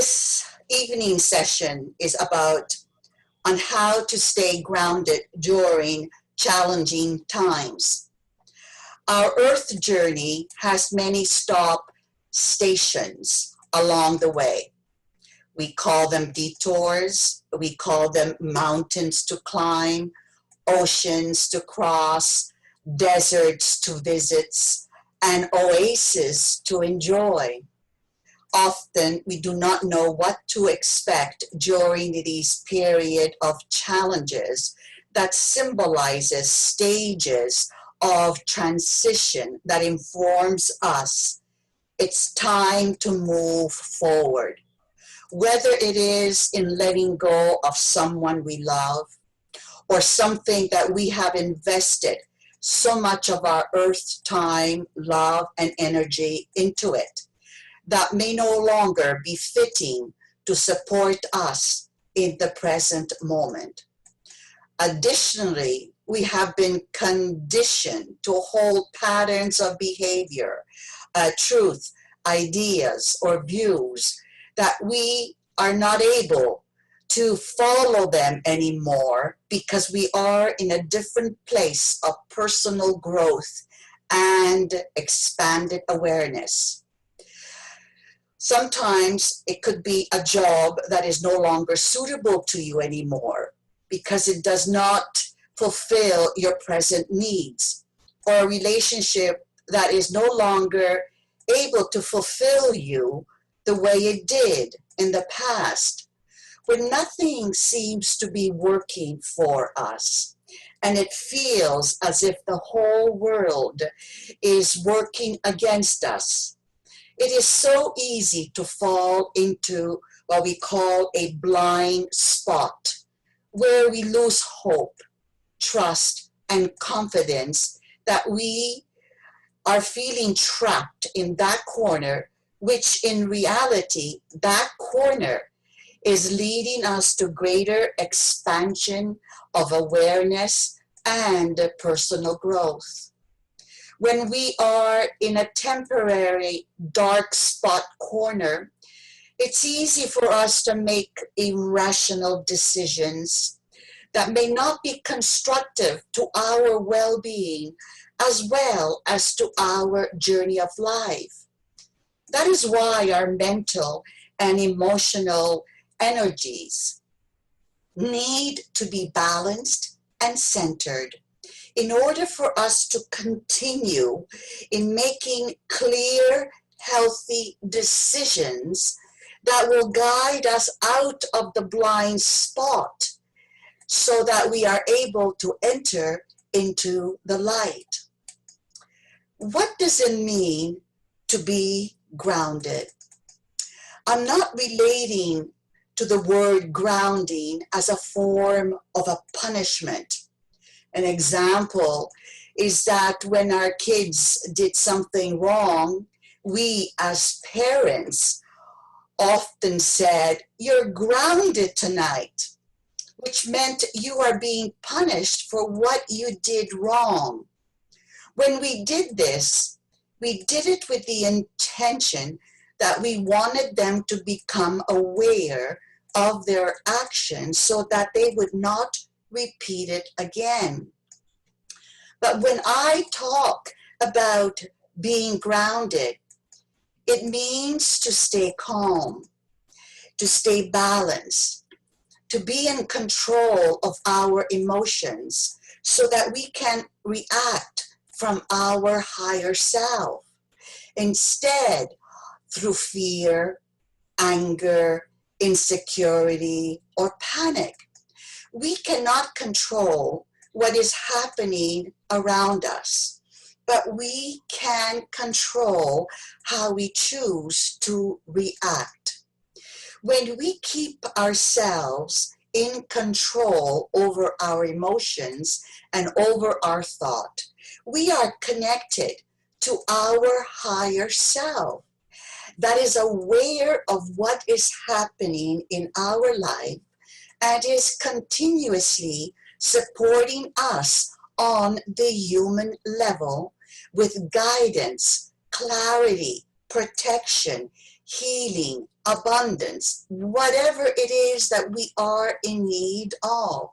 This evening session is about on how to stay grounded during challenging times. Our Earth journey has many stop stations along the way. We call them detours, we call them mountains to climb, oceans to cross, deserts to visit, and oases to enjoy. Often we do not know what to expect during these period of challenges that symbolizes stages of transition that informs us it's time to move forward. Whether it is in letting go of someone we love or something that we have invested so much of our earth time, love, and energy into it that may no longer be fitting to support us in the present moment. Additionally, we have been conditioned to hold patterns of behavior, truth, ideas, or views that we are not able to follow them anymore because we are in a different place of personal growth and expanded awareness. Sometimes it could be a job that is no longer suitable to you anymore because it does not fulfill your present needs, or a relationship that is no longer able to fulfill you the way it did in the past, when nothing seems to be working for us. And it feels as if the whole world is working against us. It is so easy to fall into what we call a blind spot, where we lose hope, trust, and confidence that we are feeling trapped in that corner, which in reality, that corner is leading us to greater expansion of awareness and personal growth. When we are in a temporary dark spot corner, it's easy for us to make irrational decisions that may not be constructive to our well-being as well as to our journey of life. That is why our mental and emotional energies need to be balanced and centered in order for us to continue in making clear, healthy decisions that will guide us out of the blind spot so that we are able to enter into the light. What does it mean to be grounded? I'm not relating to the word grounding as a form of a punishment. An example is that when our kids did something wrong, we as parents often said, "You're grounded tonight," which meant you are being punished for what you did wrong. When we did this, we did it with the intention that we wanted them to become aware of their actions so that they would not repeat it again. But when I talk about being grounded, it means to stay calm, to stay balanced, to be in control of our emotions so that we can react from our higher self. Instead, through fear, anger, insecurity, or panic. We cannot control what is happening around us, but we can control how we choose to react. When we keep ourselves in control over our emotions and over our thought, we are connected to our higher self that is aware of what is happening in our life and is continuously supporting us on the human level with guidance, clarity, protection, healing, abundance, whatever it is that we are in need of.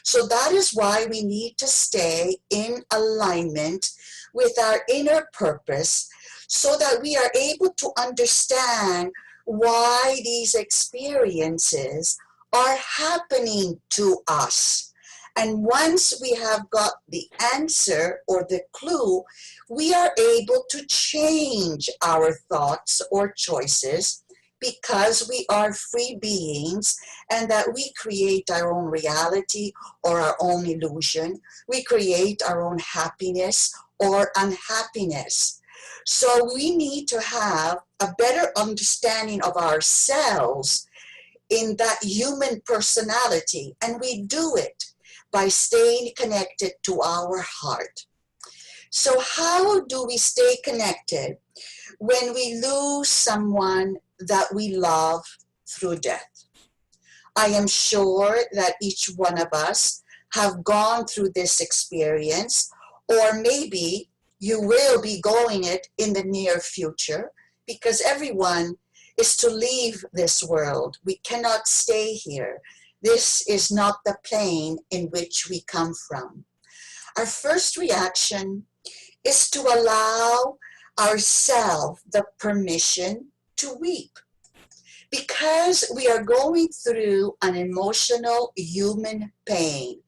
So that is why we need to stay in alignment with our inner purpose so that we are able to understand why these experiences are happening to us. And once we have got the answer or the clue, we are able to change our thoughts or choices because we are free beings and that we create our own reality or our own illusion. We create our own happiness or unhappiness. So we need to have a better understanding of ourselves in that human personality, and we do it by staying connected to our heart. So how do we stay connected when we lose someone that we love through death? I am sure that each one of us have gone through this experience, or maybe you will be going it in the near future, because everyone is to leave this world. We cannot stay here. This is not the plane in which we come from. Our first reaction is to allow ourselves the permission to weep, because we are going through an emotional human pain,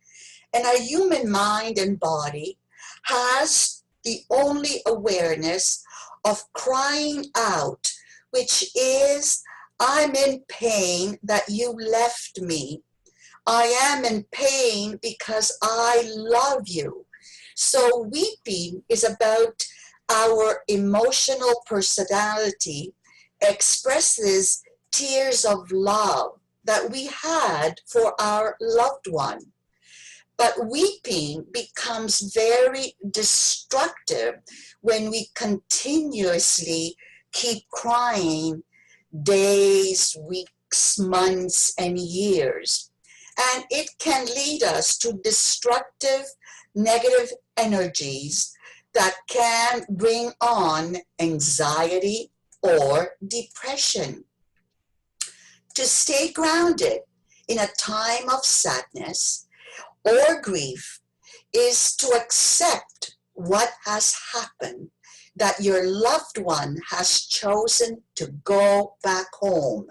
and our human mind and body has the only awareness of crying out, which is, I'm in pain that you left me. I am in pain because I love you. So weeping is about our emotional personality expresses tears of love that we had for our loved one. But weeping becomes very destructive when we continuously keep crying days, weeks, months, and years. And it can lead us to destructive, negative energies that can bring on anxiety or depression. To stay grounded in a time of sadness or grief is to accept what has happened, that your loved one has chosen to go back home.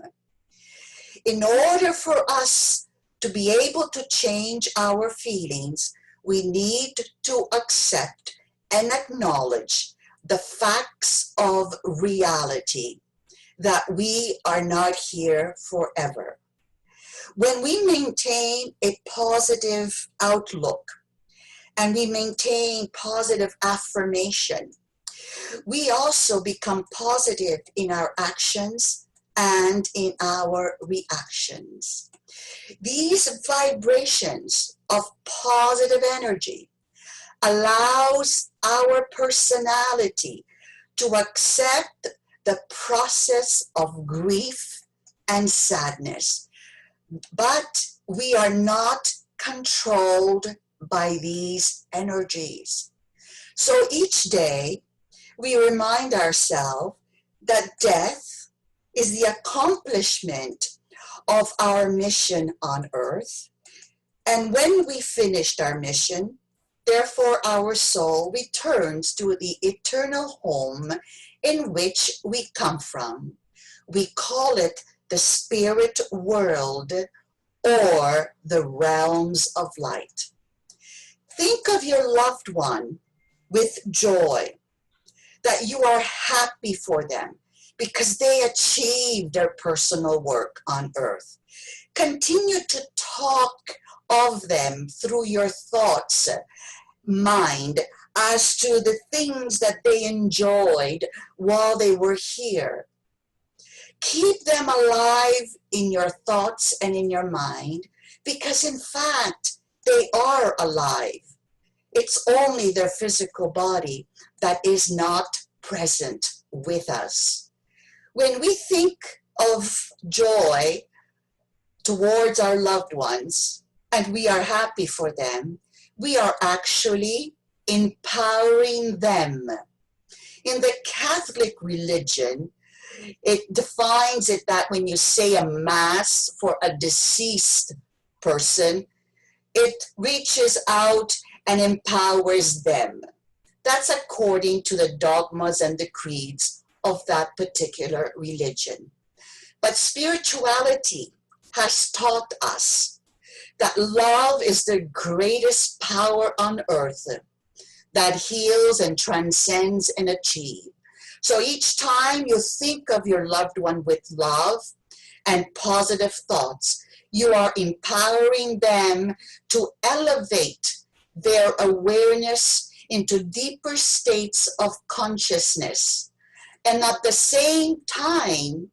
In order for us to be able to change our feelings, we need to accept and acknowledge the facts of reality, that we are not here forever. When we maintain a positive outlook and we maintain positive affirmation, we also become positive in our actions and in our reactions. These vibrations of positive energy allows our personality to accept the process of grief and sadness. But we are not controlled by these energies. So each day, we remind ourselves that death is the accomplishment of our mission on earth. And when we finished our mission, therefore our soul returns to the eternal home in which we come from. We call it the spirit world or the realms of light. Think of your loved one with joy, that you are happy for them because they achieved their personal work on earth. Continue to talk of them through your thoughts, mind, as to the things that they enjoyed while they were here. Keep them alive in your thoughts and in your mind, because in fact, they are alive. It's only their physical body that is not present with us. When we think of joy towards our loved ones and we are happy for them, we are actually empowering them. In the Catholic religion, it defines it that when you say a mass for a deceased person, it reaches out and empowers them. That's according to the dogmas and the creeds of that particular religion. But spirituality has taught us that love is the greatest power on earth that heals and transcends and achieves. So each time you think of your loved one with love and positive thoughts, you are empowering them to elevate their awareness into deeper states of consciousness. And at the same time,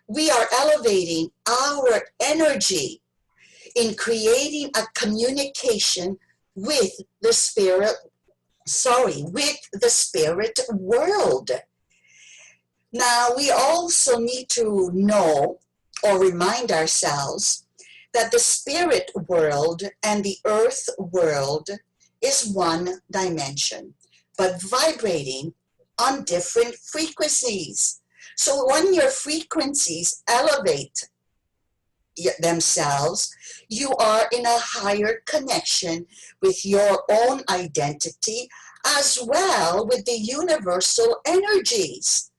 we are elevating our energy in creating a communication with the spirit world. Now, we also need to know or remind ourselves that the spirit world and the earth world is one dimension, but vibrating on different frequencies. So when your frequencies elevate themselves, you are in a higher connection with your own identity as well with the universal energies.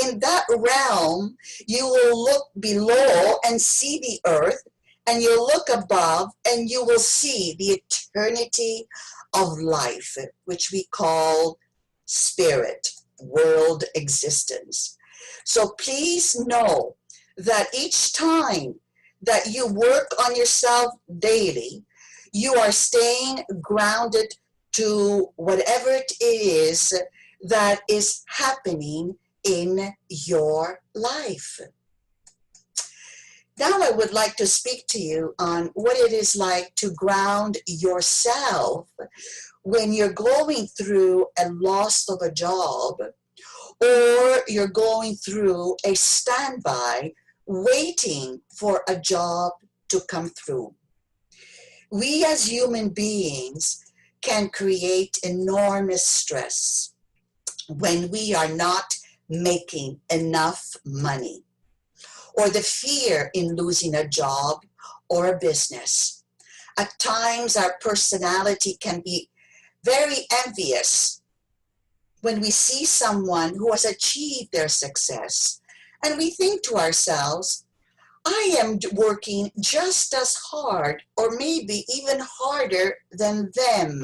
In that realm, you will look below and see the earth, and you'll look above and you will see the eternity of life, which we call spirit, world existence. So please know that each time that you work on yourself daily, you are staying grounded to whatever it is that is happening in your life. Now I would like to speak to you on what it is like to ground yourself when you're going through a loss of a job, or you're going through a standby waiting for a job to come through. We as human beings can create enormous stress when we are not making enough money, or the fear in losing a job or a business. At times, our personality can be very envious when we see someone who has achieved their success, and we think to ourselves, I am working just as hard or maybe even harder than them.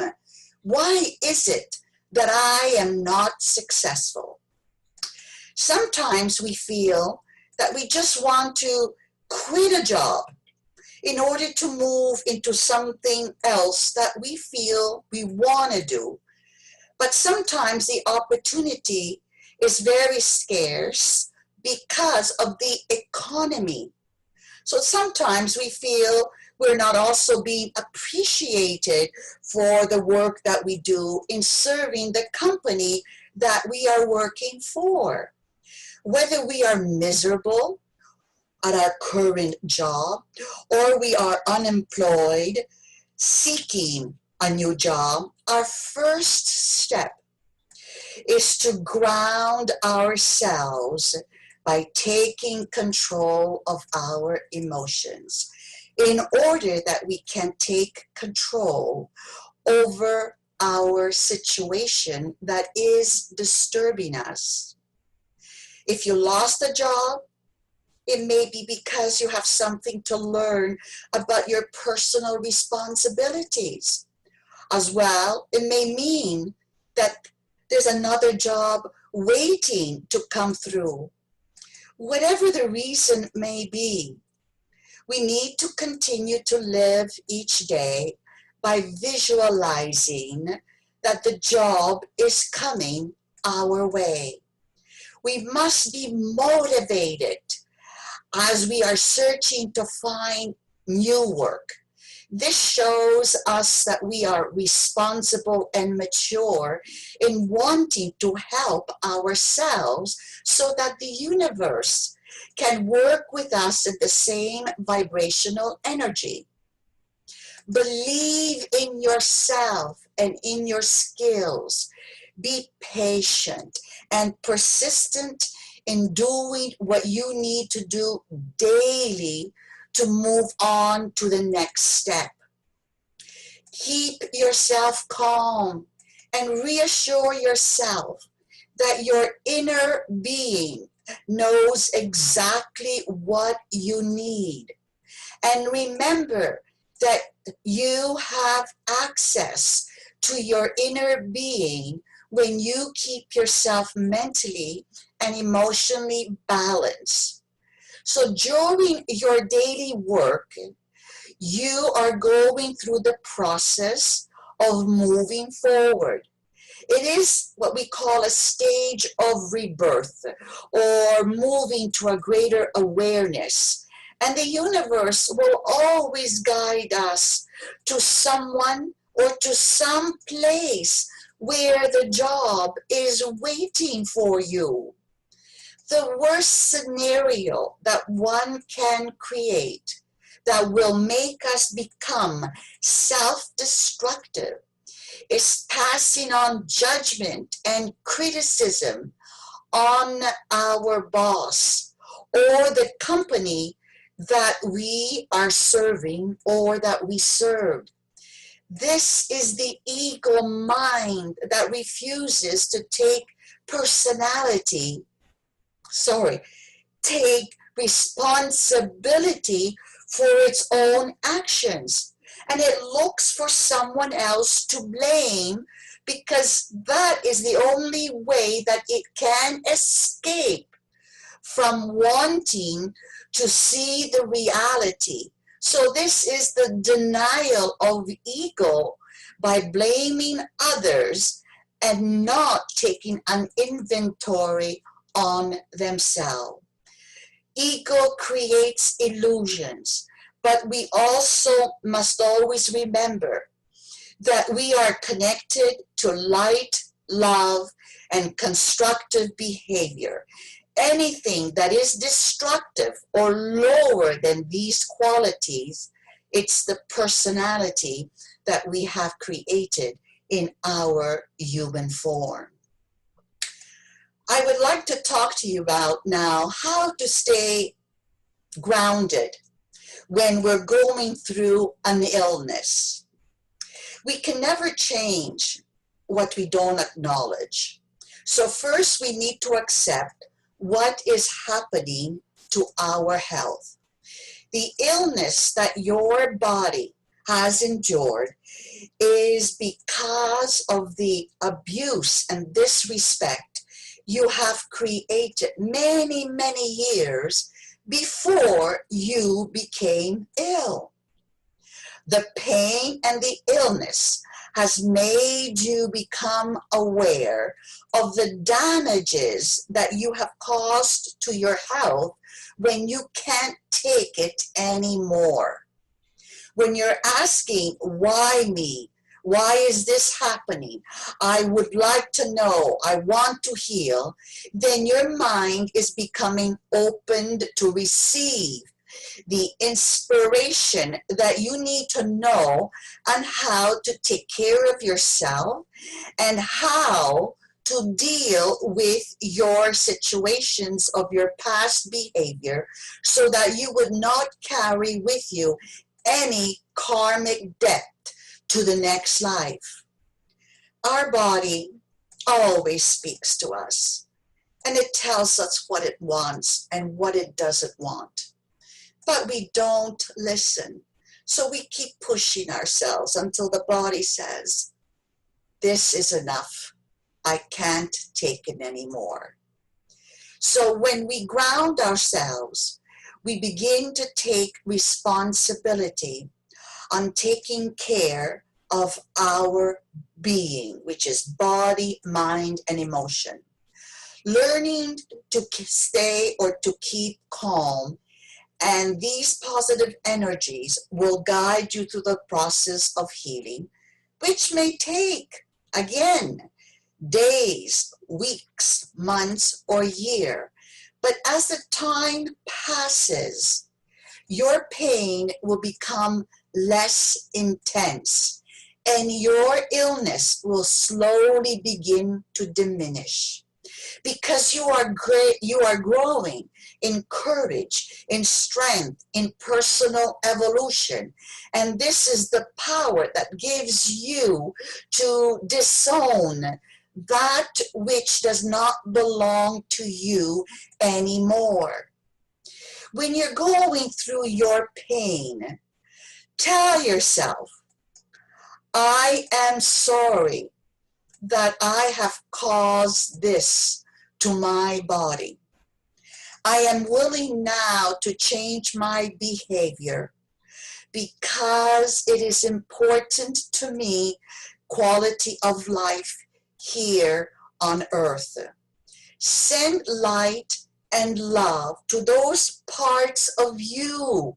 Why is it that I am not successful? Sometimes we feel that we just want to quit a job in order to move into something else that we feel we want to do. But sometimes the opportunity is very scarce because of the economy. So sometimes we feel we're not also being appreciated for the work that we do in serving the company that we are working for. Whether we are miserable at our current job, or we are unemployed, seeking a new job, our first step is to ground ourselves by taking control of our emotions in order that we can take control over our situation that is disturbing us. If you lost a job, it may be because you have something to learn about your personal responsibilities. As well, it may mean that there's another job waiting to come through. Whatever the reason may be, we need to continue to live each day by visualizing that the job is coming our way. We must be motivated as we are searching to find new work. This shows us that we are responsible and mature in wanting to help ourselves so that the universe can work with us at the same vibrational energy. Believe in yourself and in your skills. Be patient and persistent in doing what you need to do daily to move on to the next step. Keep yourself calm and reassure yourself that your inner being knows exactly what you need. And remember that you have access to your inner being when you keep yourself mentally and emotionally balanced. So during your daily work, you are going through the process of moving forward. It is what we call a stage of rebirth or moving to a greater awareness. And the universe will always guide us to someone or to some place where the job is waiting for you. The worst scenario that one can create that will make us become self-destructive is passing on judgment and criticism on our boss or the company that we are serving or that we served. This is the ego mind that refuses to take take responsibility for its own actions. And it looks for someone else to blame because that is the only way that it can escape from wanting to see the reality. So this is the denial of ego by blaming others and not taking an inventory on themselves. Ego creates illusions, but we also must always remember that we are connected to light, love, and constructive behavior. Anything that is destructive or lower than these qualities, it's the personality that we have created in our human form. I would like to talk to you about now how to stay grounded when we're going through an illness. We can never change what we don't acknowledge. So first we need to accept what is happening to our health. The illness that your body has endured is because of the abuse and disrespect you have created many, many years before you became ill. The pain and the illness has made you become aware of the damages that you have caused to your health when you can't take it anymore. When you're asking, why me? Why is this happening? I would like to know. I want to heal. Then your mind is becoming opened to receive the inspiration that you need to know on how to take care of yourself and how to deal with your situations of your past behavior so that you would not carry with you any karmic debt to the next life. Our body always speaks to us, and it tells us what it wants and what it doesn't want. But we don't listen. So we keep pushing ourselves until the body says, this is enough. I can't take it anymore. So when we ground ourselves, we begin to take responsibility on taking care of our being, which is body, mind, and emotion. Learning to stay or to keep calm, and these positive energies will guide you through the process of healing, which may take, again, days, weeks, months, or year. But as the time passes, your pain will become less intense and your illness will slowly begin to diminish, because you are growing in courage, in strength, in personal evolution. And this is the power that gives you to disown that which does not belong to you anymore. When you're going through your pain, tell yourself, I am sorry that I have caused this to my body. I am willing now to change my behavior because it is important to me, quality of life here on earth. Send light and love to those parts of you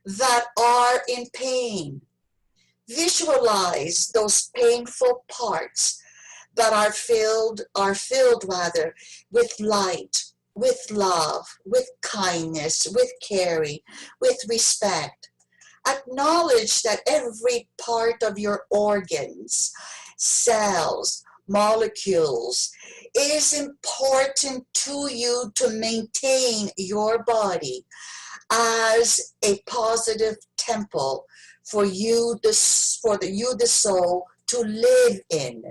that are in pain. Visualize those painful parts that are filled rather with light, with love, with kindness, with caring, with respect. Acknowledge that every part of your organs, cells, molecules is important to you to maintain your body as a positive temple for you, the soul, to live in.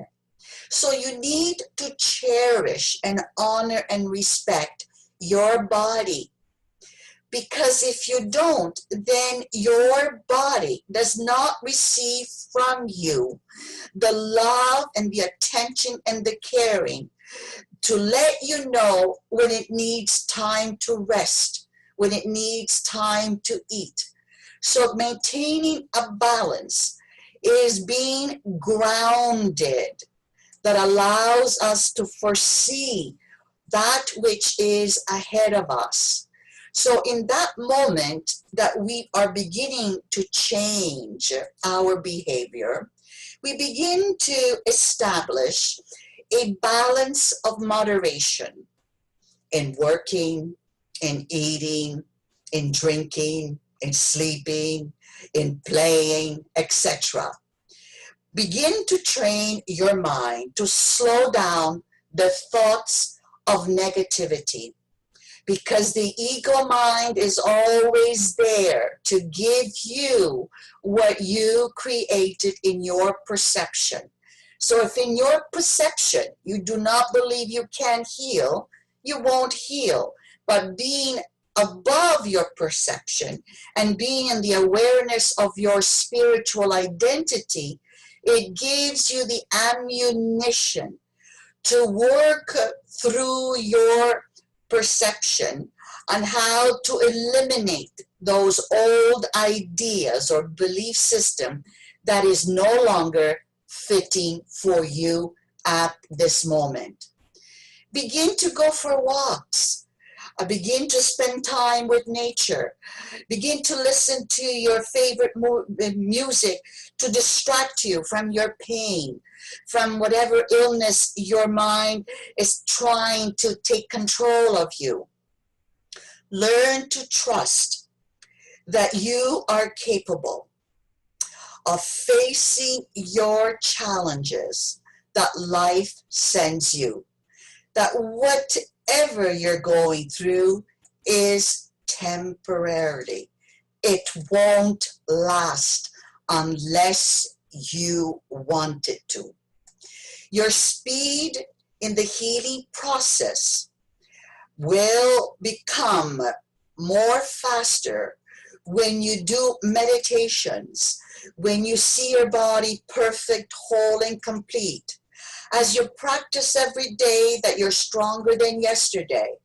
So you need to cherish and honor and respect your body. Because if you don't, then your body does not receive from you the love and the attention and the caring to let you know when it needs time to rest, when it needs time to eat. So maintaining a balance is being grounded, that allows us to foresee that which is ahead of us. So in that moment that we are beginning to change our behavior, we begin to establish a balance of moderation in working, in eating, in drinking, in sleeping, in playing, etc. Begin to train your mind to slow down the thoughts of negativity, because the ego mind is always there to give you what you created in your perception. So if in your perception you do not believe you can heal, you won't heal. But being above your perception and being in the awareness of your spiritual identity, it gives you the ammunition to work through your perception on how to eliminate those old ideas or belief system that is no longer fitting for you at this moment. Begin to go for walks. Begin to spend time with nature. Begin to listen to your favorite music to distract you from your pain, from whatever illness your mind is trying to take control of you. Learn to trust that you are capable of facing your challenges that life sends you. That whatever you're going through is temporarily. It won't last unless you want it to. Your speed in the healing process will become more faster when you do meditations, when you see your body perfect, whole, and complete. As you practice every day that you're stronger than yesterday,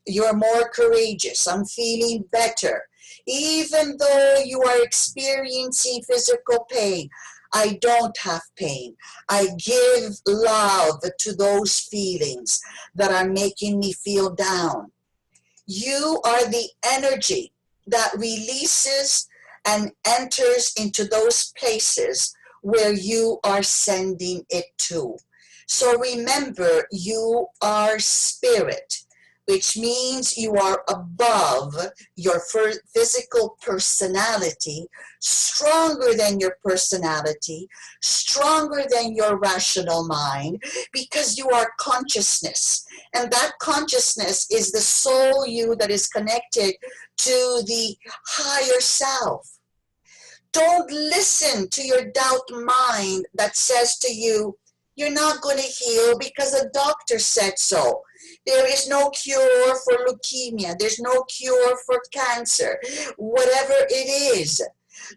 you're more courageous, I'm feeling better. Even though you are experiencing physical pain, I don't have pain. I give love to those feelings that are making me feel down. You are the energy that releases and enters into those places where you are sending it to. So remember, you are spirit. which means you are above your physical personality, stronger than your personality, stronger than your rational mind, because you are consciousness. And that consciousness is the soul you that is connected to the higher self. Don't listen to your doubt mind that says to you, you're not going to heal because a doctor said so. There is no cure for leukemia. There's no cure for cancer. Whatever it is.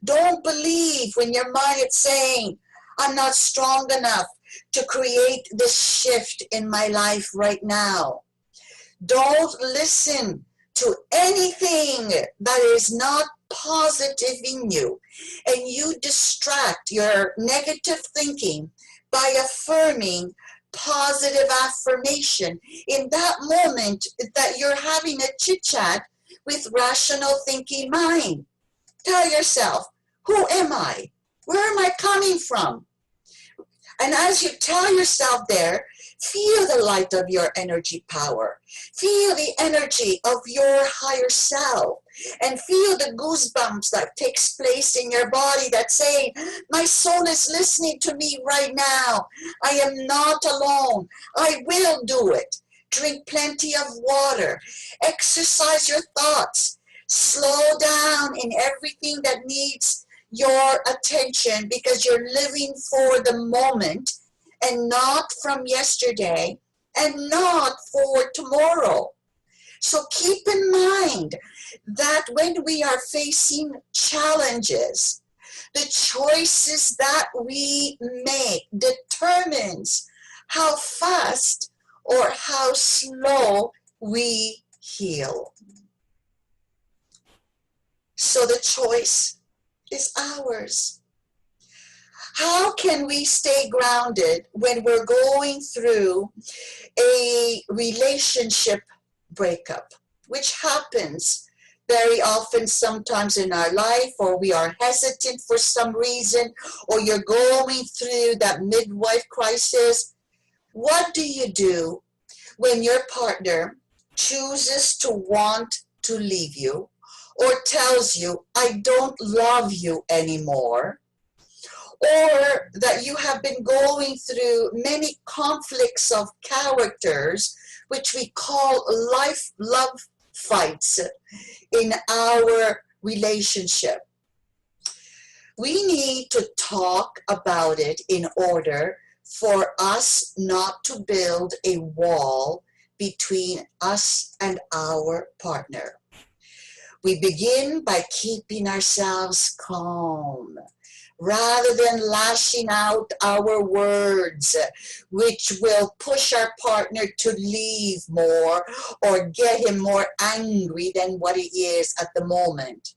Don't believe when your mind is saying, I'm not strong enough to create this shift in my life right now. Don't listen to anything that is not positive in you, and you distract your negative thinking by affirming positive affirmation in that moment that you're having a chit chat with rational thinking mind. Tell yourself, who am I? Where am I coming from? And as you tell yourself there, feel the light of your energy power. Feel the energy of your higher self. And feel the goosebumps that takes place in your body that's saying, my soul is listening to me right now. I am not alone. I will do it. Drink plenty of water. Exercise your thoughts. Slow down in everything that needs your attention, because you're living for the moment and not from yesterday and not for tomorrow. So keep in mind that when we are facing challenges, the choices that we make determines how fast or how slow we heal. So the choice is ours. How can we stay grounded when we're going through a relationship breakup, which happens very often sometimes in our life, or we are hesitant for some reason, or you're going through that midlife crisis? What do you do when your partner chooses to want to leave you, or tells you, I don't love you anymore, or that you have been going through many conflicts of characters, which we call love fights in our relationship? We need to talk about it in order for us not to build a wall between us and our partner. We begin by keeping ourselves calm, rather than lashing out our words, which will push our partner to leave more or get him more angry than what he is at the moment.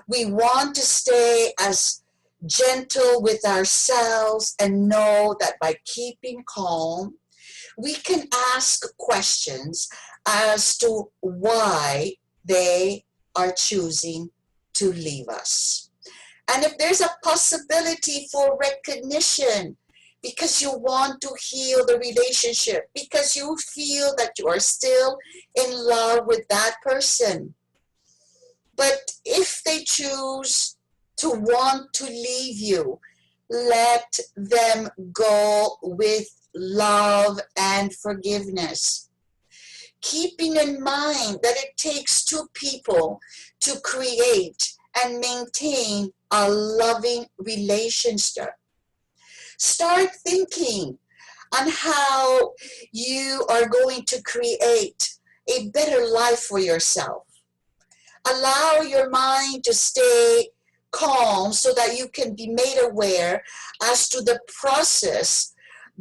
We want to stay as gentle with ourselves and know that by keeping calm, we can ask questions as to why they are choosing to leave us. And if there's a possibility for recognition, because you want to heal the relationship, because you feel that you are still in love with that person. But if they choose to want to leave you, let them go with love and forgiveness. Keeping in mind that it takes two people to create and maintain a loving relationship. Start thinking on how you are going to create a better life for yourself. Allow your mind to stay calm so that you can be made aware as to the process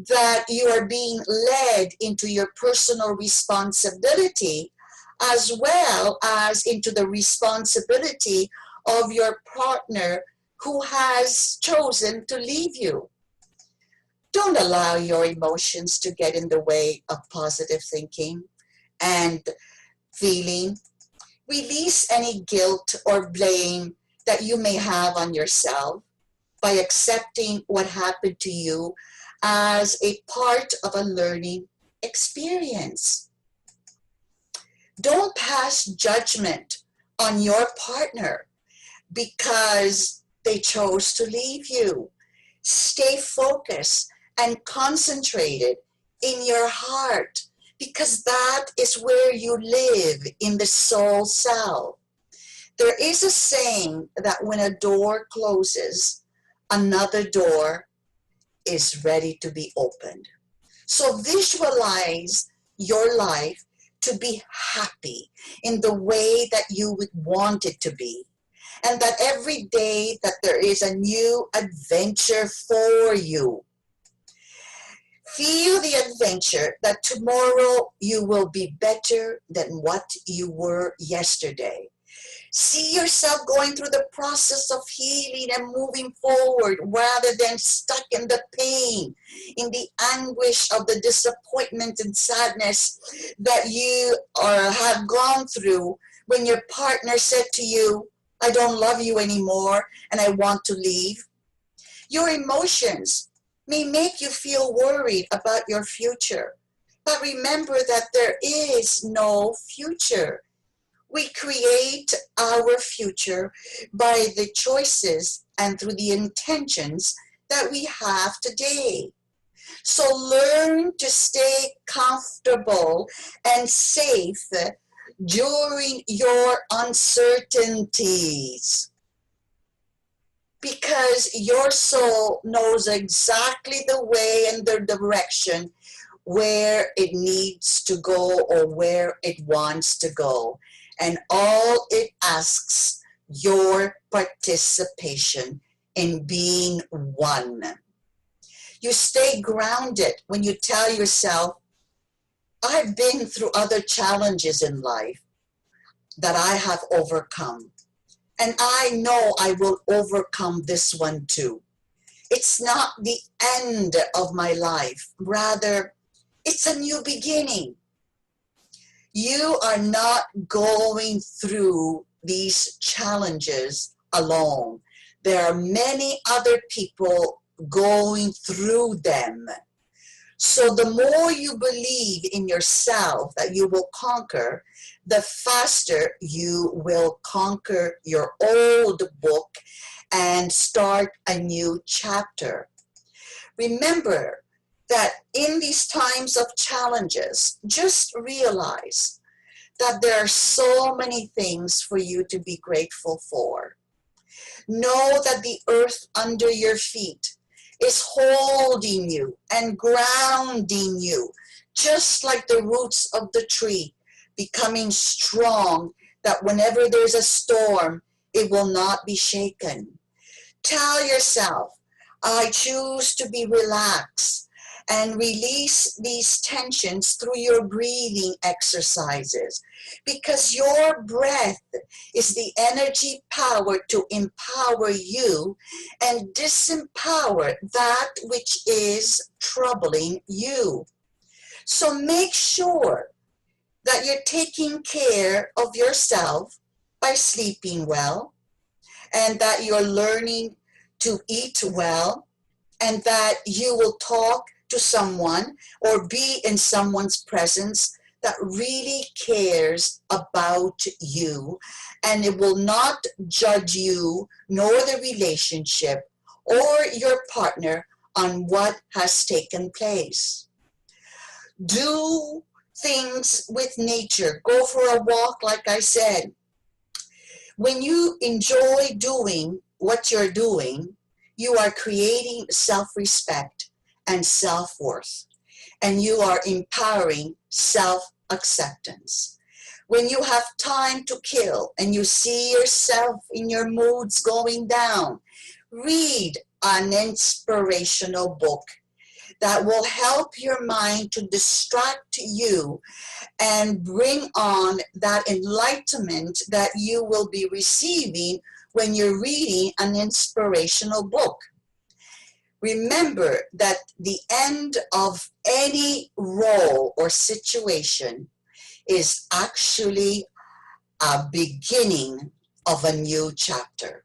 that you are being led into your personal responsibility, as well as into the responsibility of your partner who has chosen to leave you. Don't allow your emotions to get in the way of positive thinking and feeling. Release any guilt or blame that you may have on yourself by accepting what happened to you as a part of a learning experience. Don't pass judgment on your partner because they chose to leave you. Stay focused and concentrated in your heart because that is where you live in the soul self. There is a saying that when a door closes, another door is ready to be opened. So visualize your life to be happy in the way that you would want it to be. And that every day that there is a new adventure for you. Feel the adventure that tomorrow you will be better than what you were yesterday. See yourself going through the process of healing and moving forward rather than stuck in the pain, in the anguish of the disappointment and sadness that you have gone through when your partner said to you, I don't love you anymore and I want to leave. Your emotions may make you feel worried about your future, but remember that there is no future. We create our future by the choices and through the intentions that we have today. So learn to stay comfortable and safe during your uncertainties because your soul knows exactly the way and the direction where it needs to go or where it wants to go. And all it asks your participation in being one. You stay grounded when you tell yourself, I've been through other challenges in life that I have overcome. And I know I will overcome this one too. It's not the end of my life. Rather, it's a new beginning. You are not going through these challenges alone. There are many other people going through them. So the more you believe in yourself that you will conquer, the faster you will conquer your old book and start a new chapter. Remember that in these times of challenges, just realize that there are so many things for you to be grateful for. Know that the earth under your feet is holding you and grounding you, just like the roots of the tree, becoming strong that whenever there's a storm, it will not be shaken. Tell yourself, I choose to be relaxed and release these tensions through your breathing exercises because your breath is the energy power to empower you and disempower that which is troubling you. So make sure that you're taking care of yourself by sleeping well and that you're learning to eat well and that you will talk to someone or be in someone's presence that really cares about you and it will not judge you nor the relationship or your partner on what has taken place. Do things with nature. Go for a walk, like I said. When you enjoy doing what you're doing, you are creating self-respect and self-worth, and you are empowering self-acceptance. When you have time to kill and you see yourself in your moods going down, read an inspirational book that will help your mind to distract you and bring on that enlightenment that you will be receiving when you're reading an inspirational book. Remember that the end of any role or situation is actually a beginning of a new chapter.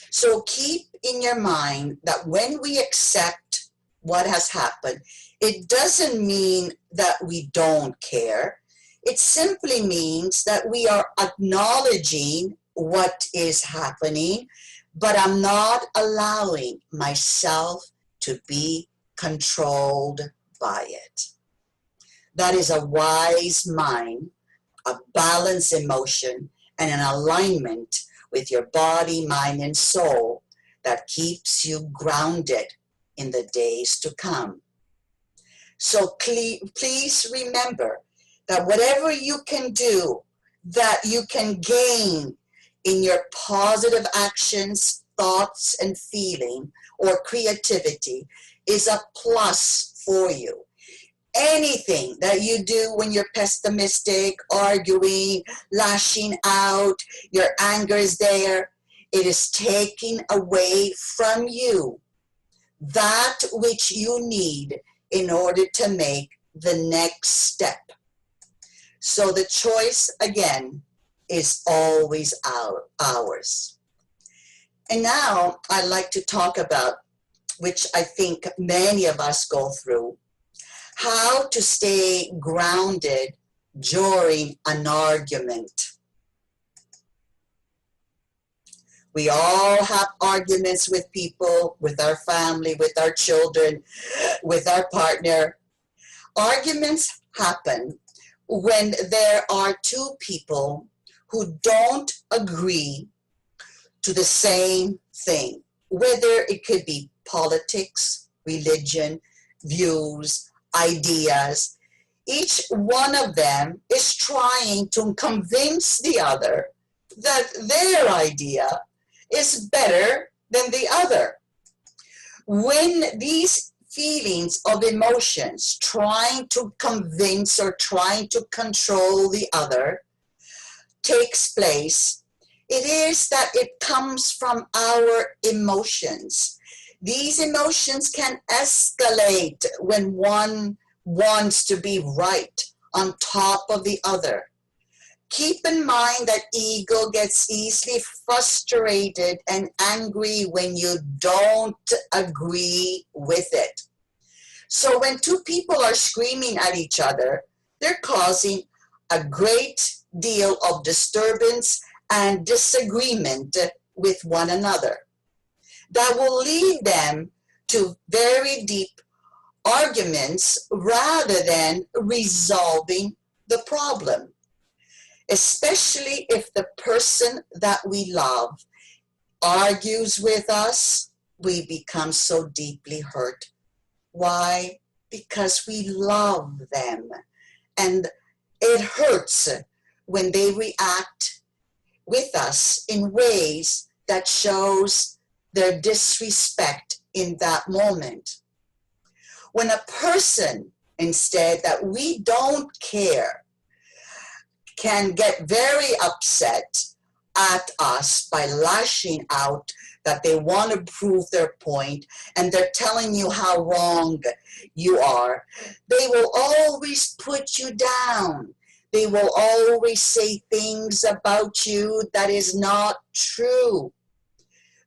So keep in your mind that when we accept what has happened, it doesn't mean that we don't care. It simply means that we are acknowledging what is happening, but I'm not allowing myself to be controlled by it. That is a wise mind, a balanced emotion, and an alignment with your body, mind, and soul that keeps you grounded in the days to come. So please remember that whatever you can do, that you can gain in your positive actions, thoughts, and feeling, or creativity is a plus for you. Anything that you do when you're pessimistic, arguing, lashing out, your anger is there, it is taking away from you that which you need in order to make the next step. So the choice, again, is always ours. And now I'd like to talk about, which I think many of us go through, how to stay grounded during an argument. We all have arguments with people, with our family, with our children, with our partner. Arguments happen when there are two people who don't agree to the same thing, whether it could be politics, religion, views, ideas. Each one of them is trying to convince the other that their idea is better than the other. When these feelings of emotions, trying to convince or trying to control the other, takes place, it is that it comes from our emotions. These emotions can escalate when one wants to be right on top of the other. Keep in mind that ego gets easily frustrated and angry when you don't agree with it. So when two people are screaming at each other, they're causing a great deal of disturbance and disagreement with one another. That will lead them to very deep arguments rather than resolving the problem. Especially if the person that we love argues with us, we become so deeply hurt. Why? Because we love them. And it hurts when they react with us in ways that shows their disrespect in that moment. When a person, instead, that we don't care, can get very upset at us by lashing out that they want to prove their point and they're telling you how wrong you are, they will always put you down. They will always say things about you that is not true.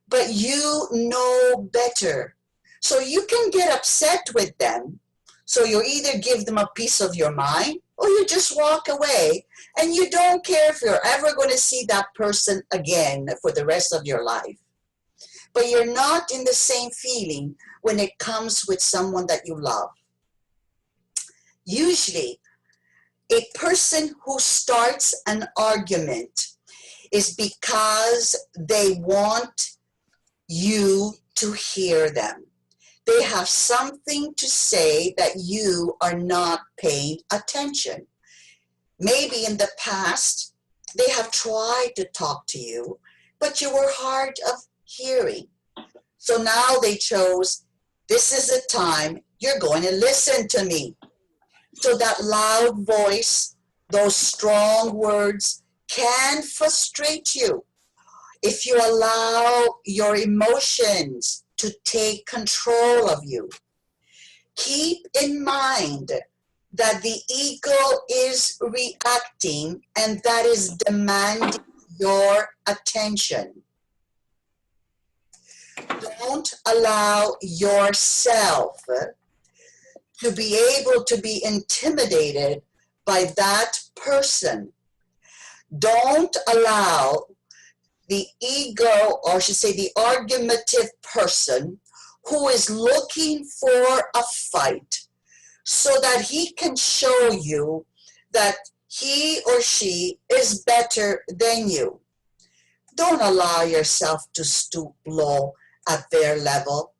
But you know better. So you can get upset with them. So you either give them a piece of your mind or you just walk away and you don't care if you're ever going to see that person again for the rest of your life. But you're not in the same feeling when it comes with someone that you love. Usually, a person who starts an argument is because they want you to hear them. They have something to say that you are not paying attention. Maybe in the past, they have tried to talk to you, but you were hard of hearing. So now they chose, this is the time you're going to listen to me. So that loud voice, those strong words can frustrate you if you allow your emotions to take control of you. Keep in mind that the ego is reacting and that is demanding your attention. Don't allow yourself to be able to be intimidated by that person. Don't allow the ego, or I should say the argumentative person who is looking for a fight so that he can show you that he or she is better than you. Don't allow yourself to stoop low at their level.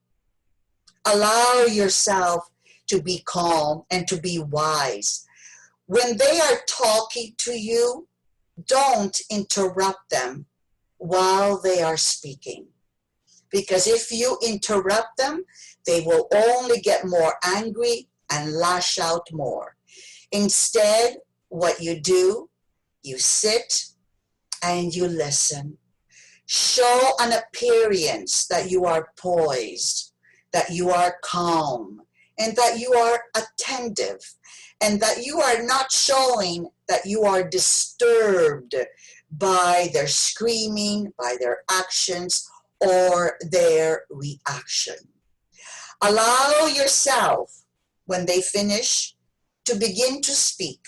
Allow yourself to be calm and to be wise. When they are talking to you, don't interrupt them while they are speaking. Because if you interrupt them, they will only get more angry and lash out more. Instead, what you do, you sit and you listen. Show an appearance that you are poised, that you are calm, and that you are attentive, and that you are not showing that you are disturbed by their screaming, by their actions, or their reaction. Allow yourself, when they finish, to begin to speak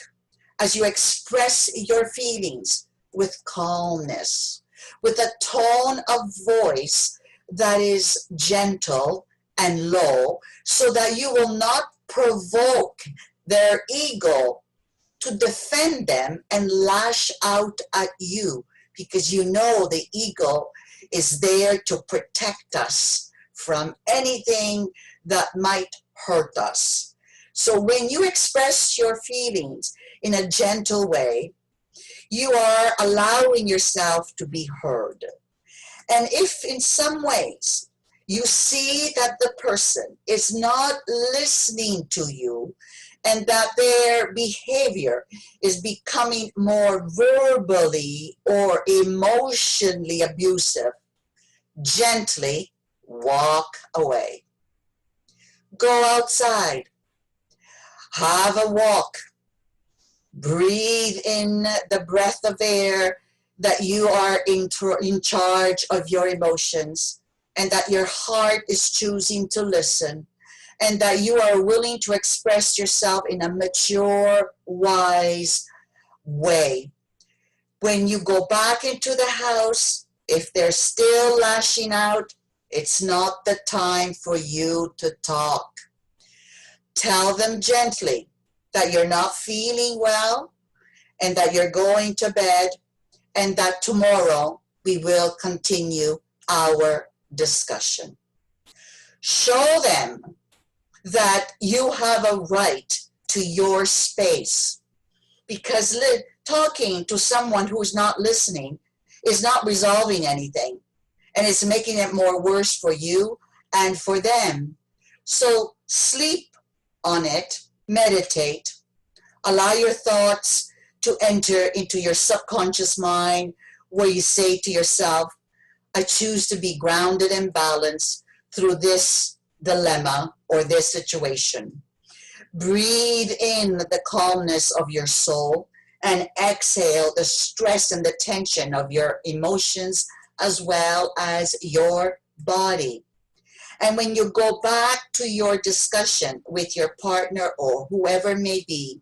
as you express your feelings with calmness, with a tone of voice that is gentle and low, so that you will not provoke their ego to defend them and lash out at you, because you know the ego is there to protect us from anything that might hurt us. So when you express your feelings in a gentle way, you are allowing yourself to be heard. And if in some ways you see that the person is not listening to you and that their behavior is becoming more verbally or emotionally abusive, gently walk away. Go outside, have a walk, breathe in the breath of air that you are in charge of your emotions, and that your heart is choosing to listen, and that you are willing to express yourself in a mature, wise way. When you go back into the house, if they're still lashing out, it's not the time for you to talk. Tell them gently that you're not feeling well and that you're going to bed, and that tomorrow we will continue our discussion. Show them that you have a right to your space, because talking to someone who's not listening is not resolving anything, and it's making it more worse for you and for them. So sleep on it, meditate, allow your thoughts to enter into your subconscious mind, where you say to yourself, I choose to be grounded and balanced through this dilemma or this situation. Breathe in the calmness of your soul and exhale the stress and the tension of your emotions as well as your body. And when you go back to your discussion with your partner or whoever it may be,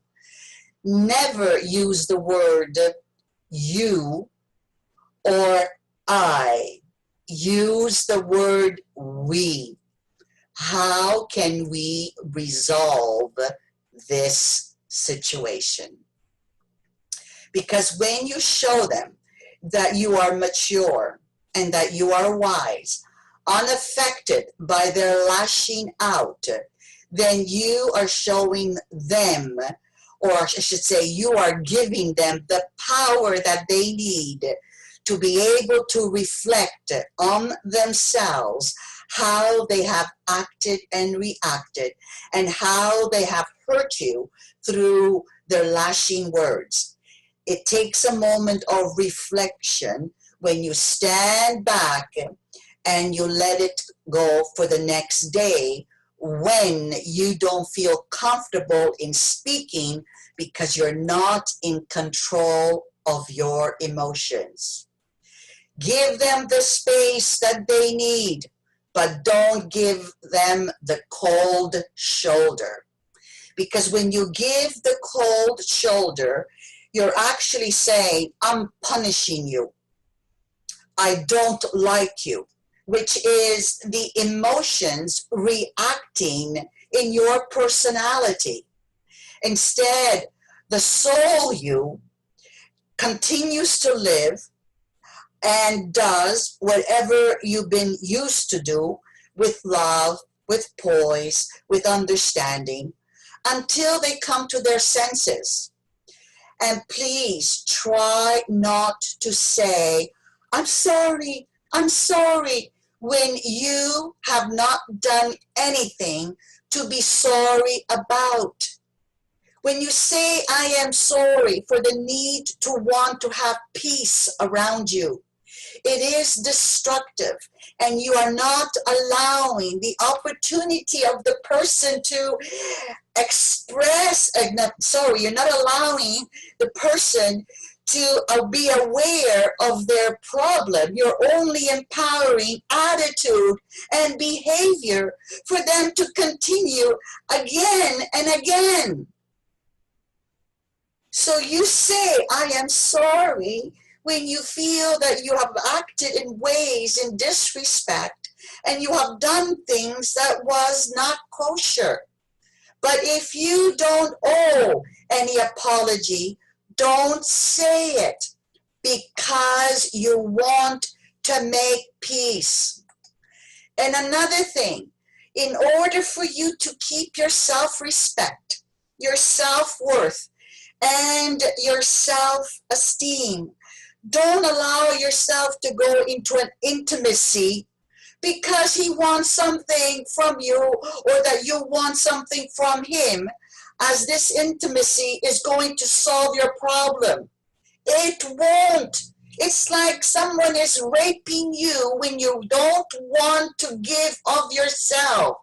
never use the word you or I. Use the word we. How can we resolve this situation? Because when you show them that you are mature and that you are wise, unaffected by their lashing out, then you are showing them, or I should say, you are giving them the power that they need to be able to reflect on themselves how they have acted and reacted and how they have hurt you through their lashing words. It takes a moment of reflection when you stand back and you let it go for the next day, when you don't feel comfortable in speaking because you're not in control of your emotions. Give them the space that they need, but don't give them the cold shoulder. Because when you give the cold shoulder, you're actually saying, I'm punishing you. I don't like you, which is the emotions reacting in your personality. Instead, the soul you continues to live and does whatever you've been used to do with love, with poise, with understanding, until they come to their senses. And please try not to say, I'm sorry, when you have not done anything to be sorry about. When you say, I am sorry for the need to want to have peace around you, it is destructive, and you are not allowing the opportunity of the person to express, you're not allowing the person to be aware of their problem. You're only empowering attitude and behavior for them to continue again and again. So you say, I am sorry, when you feel that you have acted in ways in disrespect and you have done things that was not kosher. But if you don't owe any apology, don't say it, because you want to make peace. And another thing, in order for you to keep your self-respect, your self-worth, and your self-esteem, don't allow yourself to go into an intimacy because he wants something from you, or that you want something from him, as this intimacy is going to solve your problem. It won't. It's like someone is raping you when you don't want to give of yourself.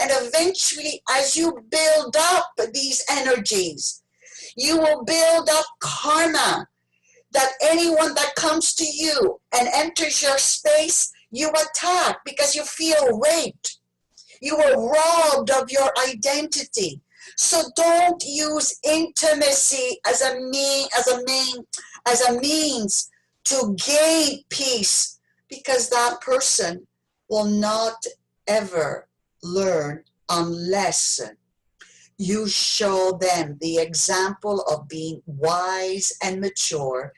And eventually, as you build up these energies, you will build up karma, that anyone that comes to you and enters your space, you attack because you feel raped. You were robbed of your identity. So don't use intimacy as a means to gain peace, because that person will not ever learn unless you show them the example of being wise and mature,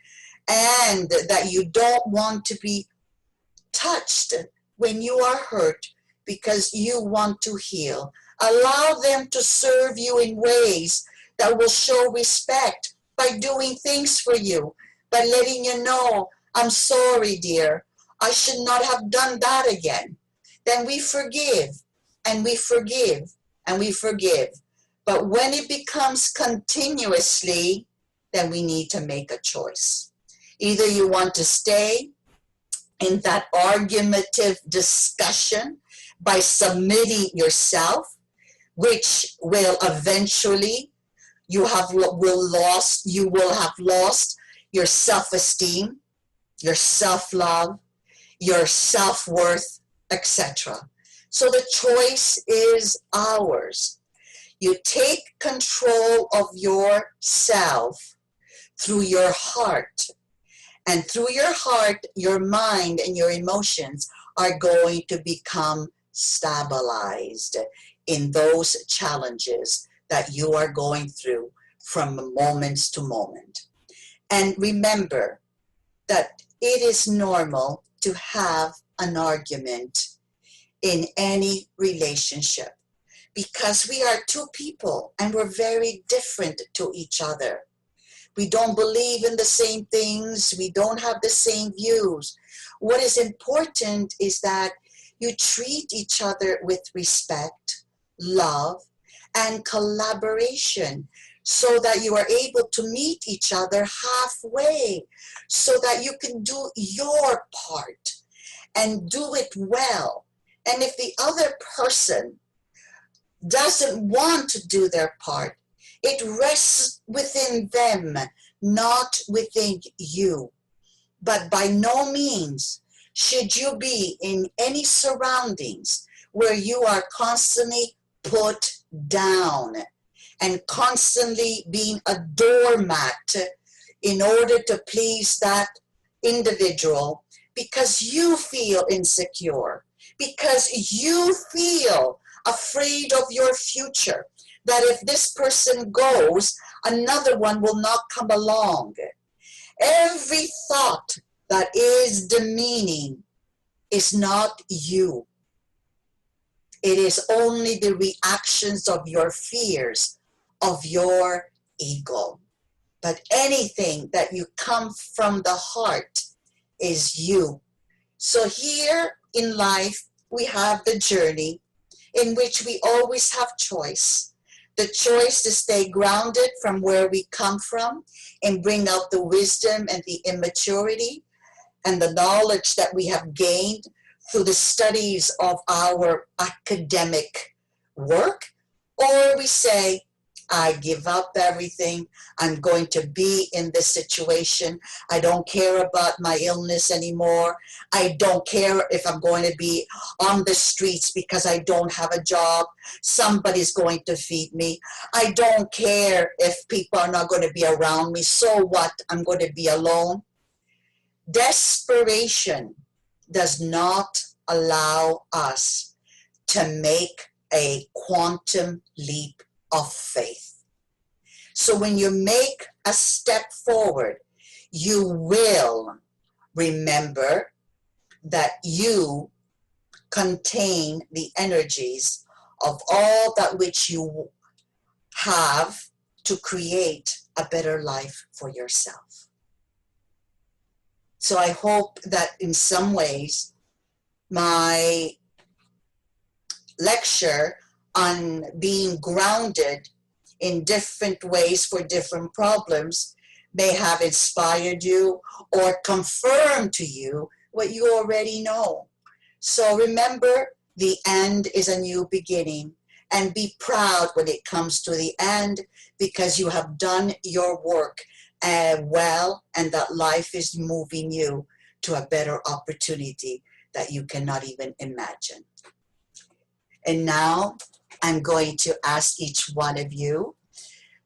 and that you don't want to be touched when you are hurt because you want to heal. Allow them to serve you in ways that will show respect by doing things for you, by letting you know, I'm sorry, dear, I should not have done that again. Then we forgive, and we forgive, and we forgive. But when it becomes continuously, then we need to make a choice. Either you want to stay in that argumentative discussion by submitting yourself, which will eventually you will have lost your self-esteem, your self-love, your self-worth, etc. So the choice is ours. You take control of yourself through your heart. And through your heart, your mind and your emotions are going to become stabilized in those challenges that you are going through from moment to moment. And remember that it is normal to have an argument in any relationship, because we are two people and we're very different to each other. We don't believe in the same things. We don't have the same views. What is important is that you treat each other with respect, love, and collaboration, so that you are able to meet each other halfway, so that you can do your part and do it well. And if the other person doesn't want to do their part, it rests within them, not within you. But by no means should you be in any surroundings where you are constantly put down and constantly being a doormat in order to please that individual because you feel insecure, because you feel afraid of your future, that if this person goes, another one will not come along. Every thought that is demeaning is not you. It is only the reactions of your fears, of your ego. But anything that you come from the heart is you. So here in life, we have the journey in which we always have choice. The choice to stay grounded from where we come from and bring out the wisdom and the immaturity and the knowledge that we have gained through the studies of our academic work. Or we say, I give up everything. I'm going to be in this situation. I don't care about my illness anymore. I don't care if I'm going to be on the streets because I don't have a job. Somebody's going to feed me. I don't care if people are not going to be around me. So what? I'm going to be alone. Desperation does not allow us to make a quantum leap of faith. So when you make a step forward, you will remember that you contain the energies of all that which you have to create a better life for yourself. So I hope that in some ways my lecture on being grounded in different ways for different problems may have inspired you or confirmed to you what you already know. So remember, the end is a new beginning, and be proud when it comes to the end, because you have done your work well, and that life is moving you to a better opportunity that you cannot even imagine. And now I'm going to ask each one of you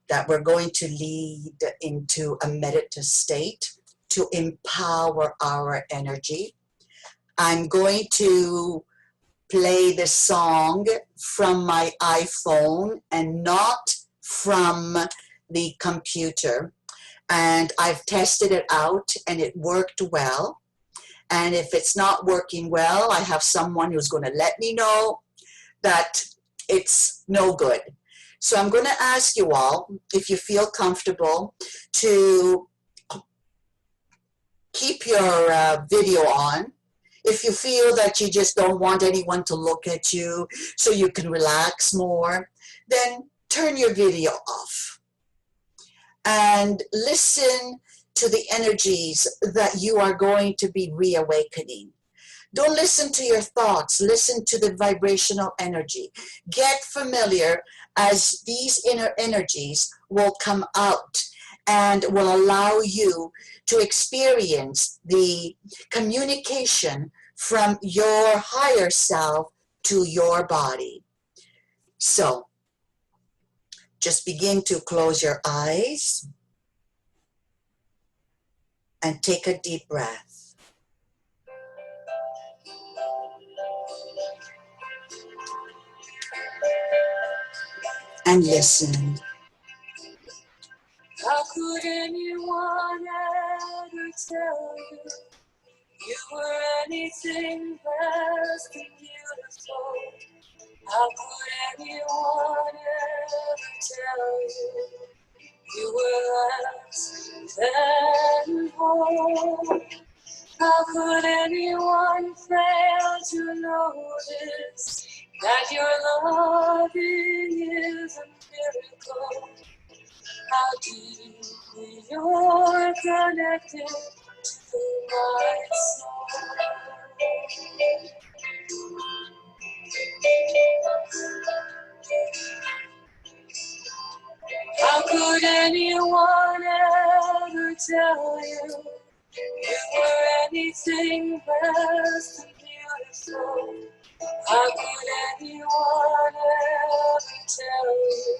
that we're going to lead into a meditative state to empower our energy. I'm going to play the song from my iPhone and not from the computer. And I've tested it out and it worked well. And if it's not working well, I have someone who's going to let me know that it's no good. So I'm going to ask you all, if you feel comfortable, to keep your video on. If you feel that you just don't want anyone to look at you so you can relax more, then turn your video off and listen to the energies that you are going to be reawakening. Don't listen to your thoughts. Listen to the vibrational energy. Get familiar, as these inner energies will come out and will allow you to experience the communication from your higher self to your body. So, just begin to close your eyes and take a deep breath. And listen. How could anyone ever tell you you were anything less than beautiful? How could anyone ever tell you you were less than whole? How could anyone fail to notice that your loving is a miracle? How deeply you're connected to my soul. How could anyone ever tell you you were anything less than beautiful? How could anyone ever tell you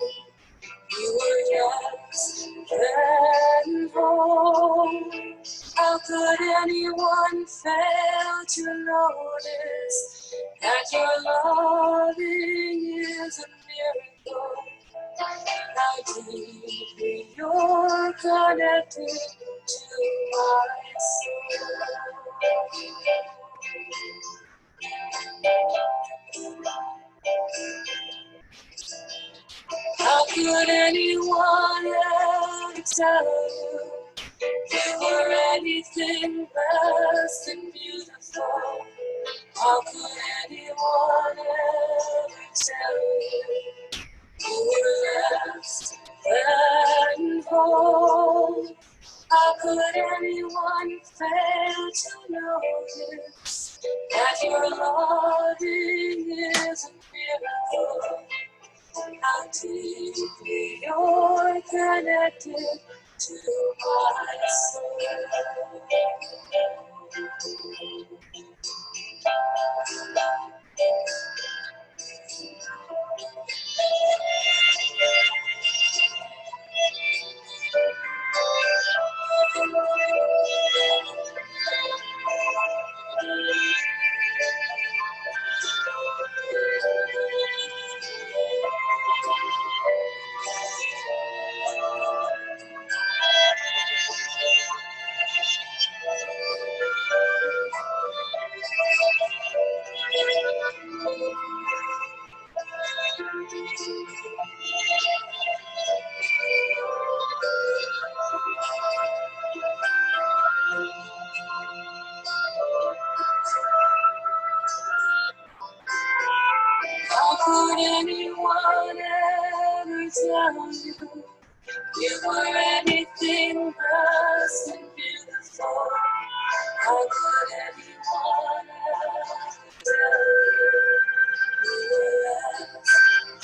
whole. How could anyone fail to notice that your loving is a miracle? How deeply you're connected to my soul. How could anyone ever tell you were anything less than beautiful? How could anyone ever tell you were less than whole? How could anyone fail to notice that your loving is a miracle? How deeply you're connected to my soul. How could anyone ever tell you were anything less than beautiful? How could anyone ever tell you were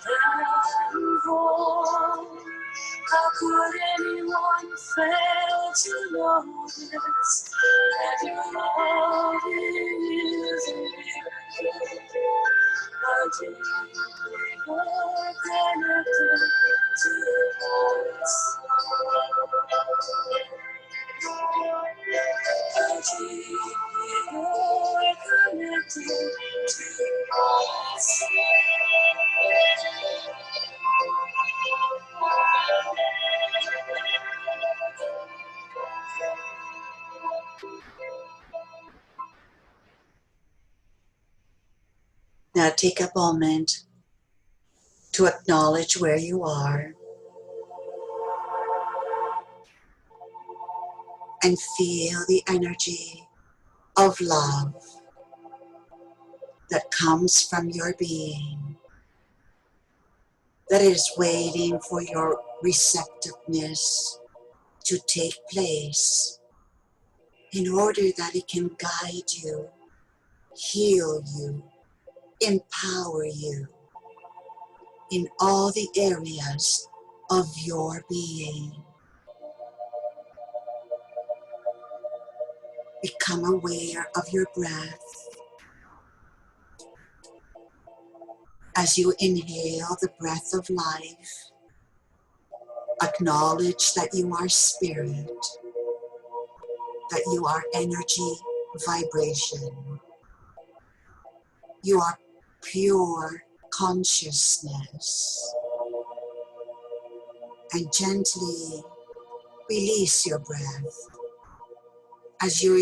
less than whole? How could anyone fail to notice that your loving is a miracle? How deeply you're connected to us. How deeply you're connected to us. Now take a moment to acknowledge where you are and feel the energy of love that comes from your being, that is waiting for your receptiveness to take place in order that it can guide you, heal you, empower you in all the areas of your being. Become aware of your breath as you inhale the breath of life. Acknowledge that you are spirit, that you are energy, vibration. You are pure consciousness. And gently release your breath as you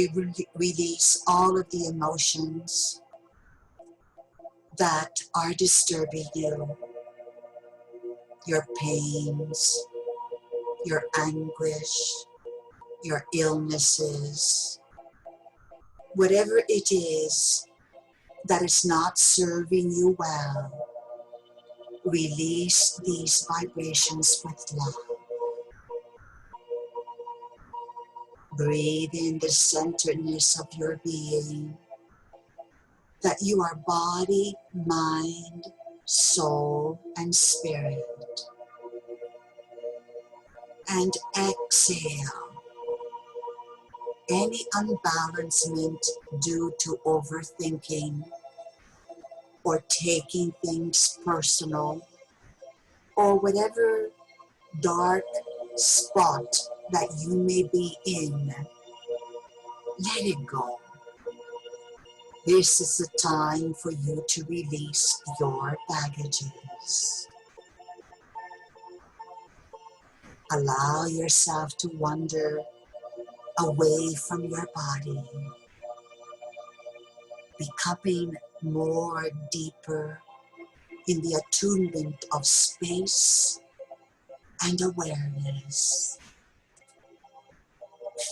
release all of the emotions that are disturbing you, your pains, your anguish, your illnesses, whatever it is that is not serving you well, release these vibrations with love. Breathe in the centeredness of your being, that you are body, mind, soul, and spirit. And exhale any unbalancement due to overthinking or taking things personal or whatever dark spot that you may be in, let it go. This is the time for you to release your baggages. Allow yourself to wander away from your body, becoming more deeper in the attunement of space and awareness.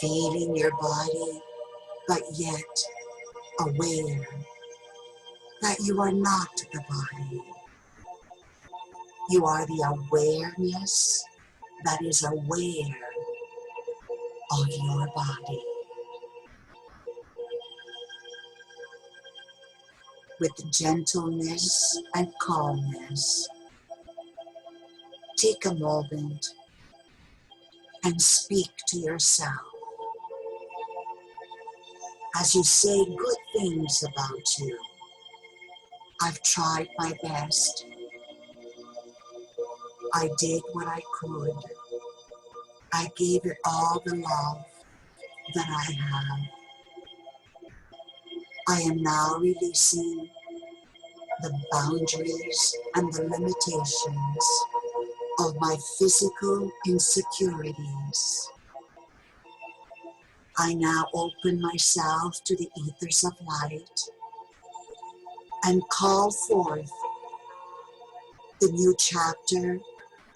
Feeling your body, but yet aware that you are not the body. You are the awareness that is aware of your body. With gentleness and calmness, take a moment and speak to yourself as you say good things about you. I've tried my best. I did what I could. I gave it all the love that I have. I am now releasing the boundaries and the limitations of my physical insecurities. I now open myself to the ethers of light and call forth the new chapter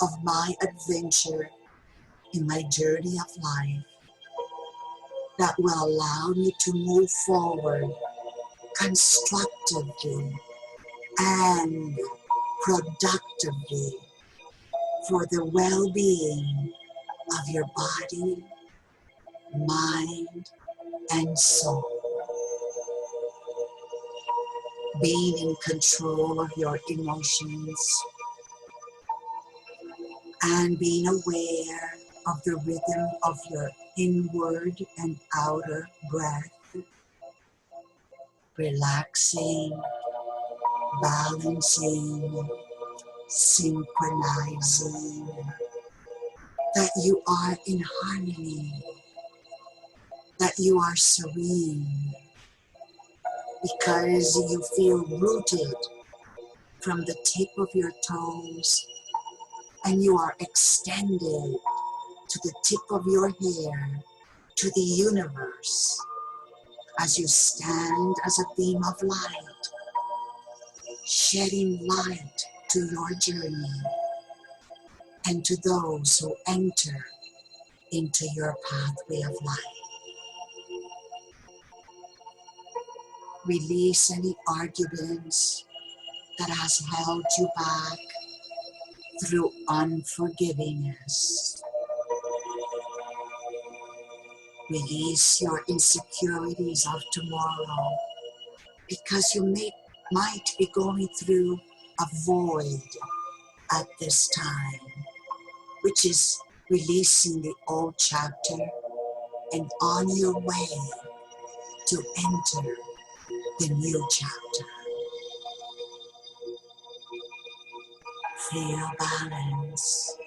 of my adventure in my journey of life that will allow me to move forward constructively and productively for the well-being of your body, mind, and soul. Being in control of your emotions and being aware of the rhythm of your inward and outer breath, relaxing, balancing, synchronizing, that you are in harmony, that you are serene, because you feel rooted from the tip of your toes and you are extended to the tip of your hair to the universe as you stand as a beam of light, shedding light to your journey and to those who enter into your pathway of life. Release any arguments that has held you back through unforgivingness. Release your insecurities of tomorrow because you might be going through a void at this time, which is releasing the old chapter and on your way to enter the new chapter. Feel balance,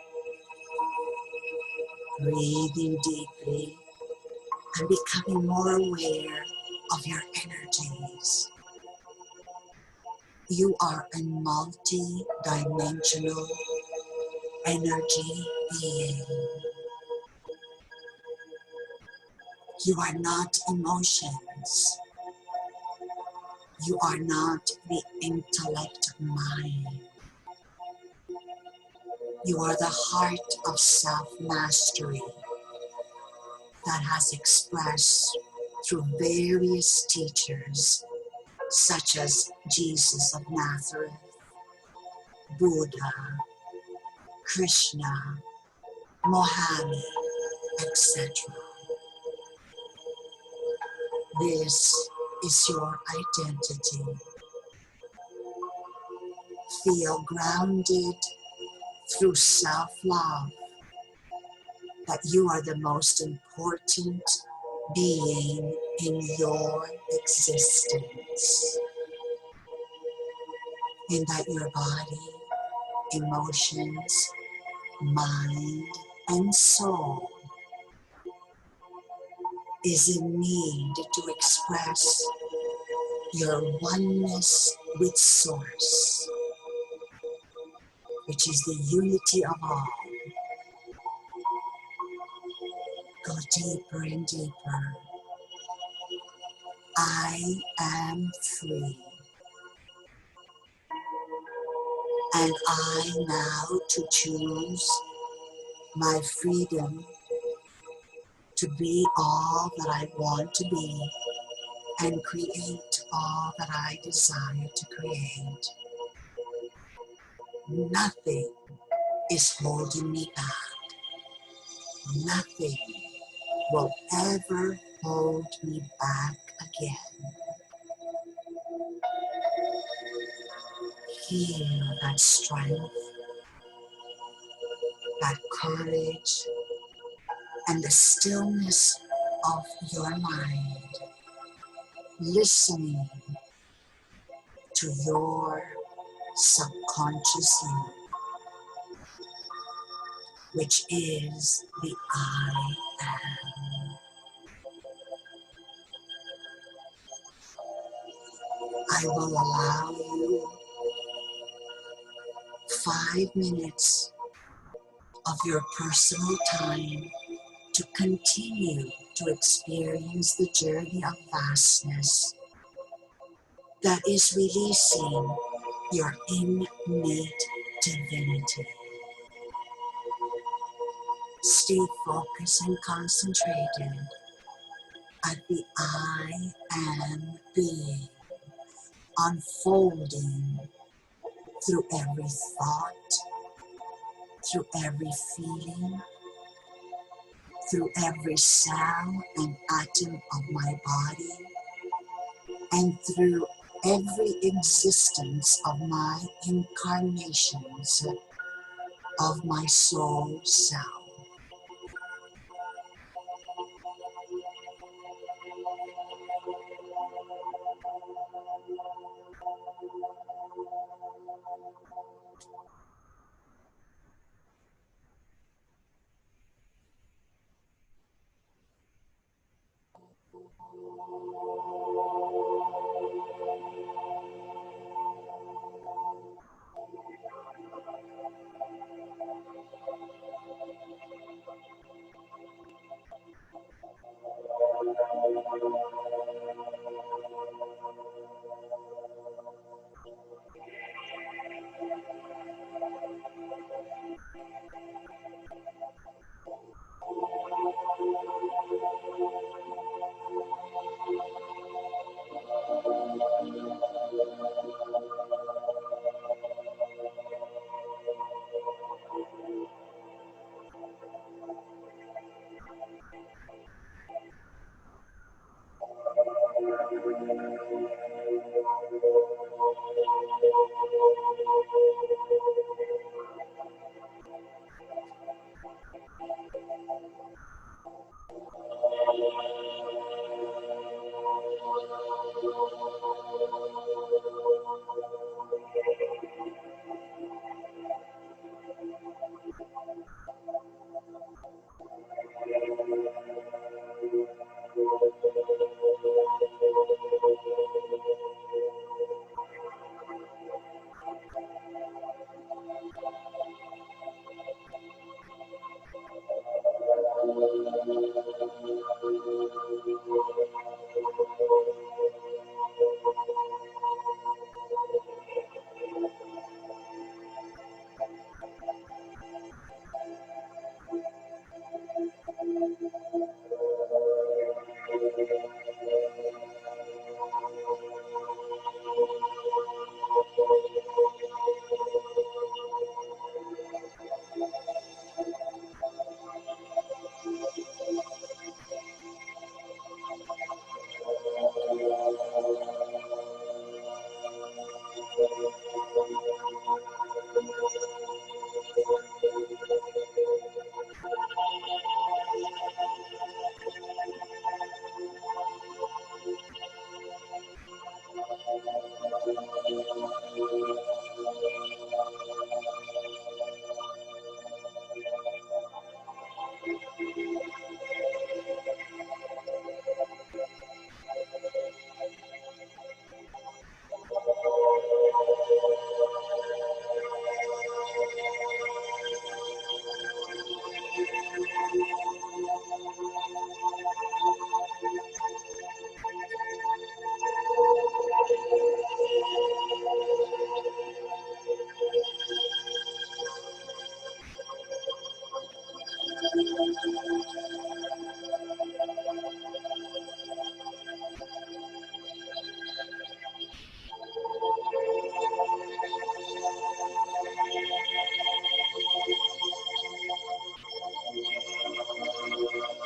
breathing deeply and becoming more aware of your energies. You are a multi-dimensional energy being. You are not emotions. You are not the intellect mind. You are the heart of self-mastery that has expressed through various teachers such as Jesus of Nazareth, Buddha, Krishna, Mohammed, etc. This is your identity. Feel grounded through self-love that you are the most important being in your existence, and that your body, emotions, mind, and soul is in need to express your oneness with Source, which is the unity of all. Go deeper and deeper. I am free, and I now to choose my freedom to be all that I want to be and create all that I desire to create. Nothing is holding me back. Nothing will ever hold me back again. Feel that strength, that courage, and the stillness of your mind, listening to your subconscious you, which is the I am. I will allow you 5 minutes of your personal time to continue to experience the journey of vastness that is releasing your innate divinity. Stay focused and concentrated at the I am being unfolding through every thought, through every feeling, through every cell and atom of my body, and through every existence of my incarnations of my soul self.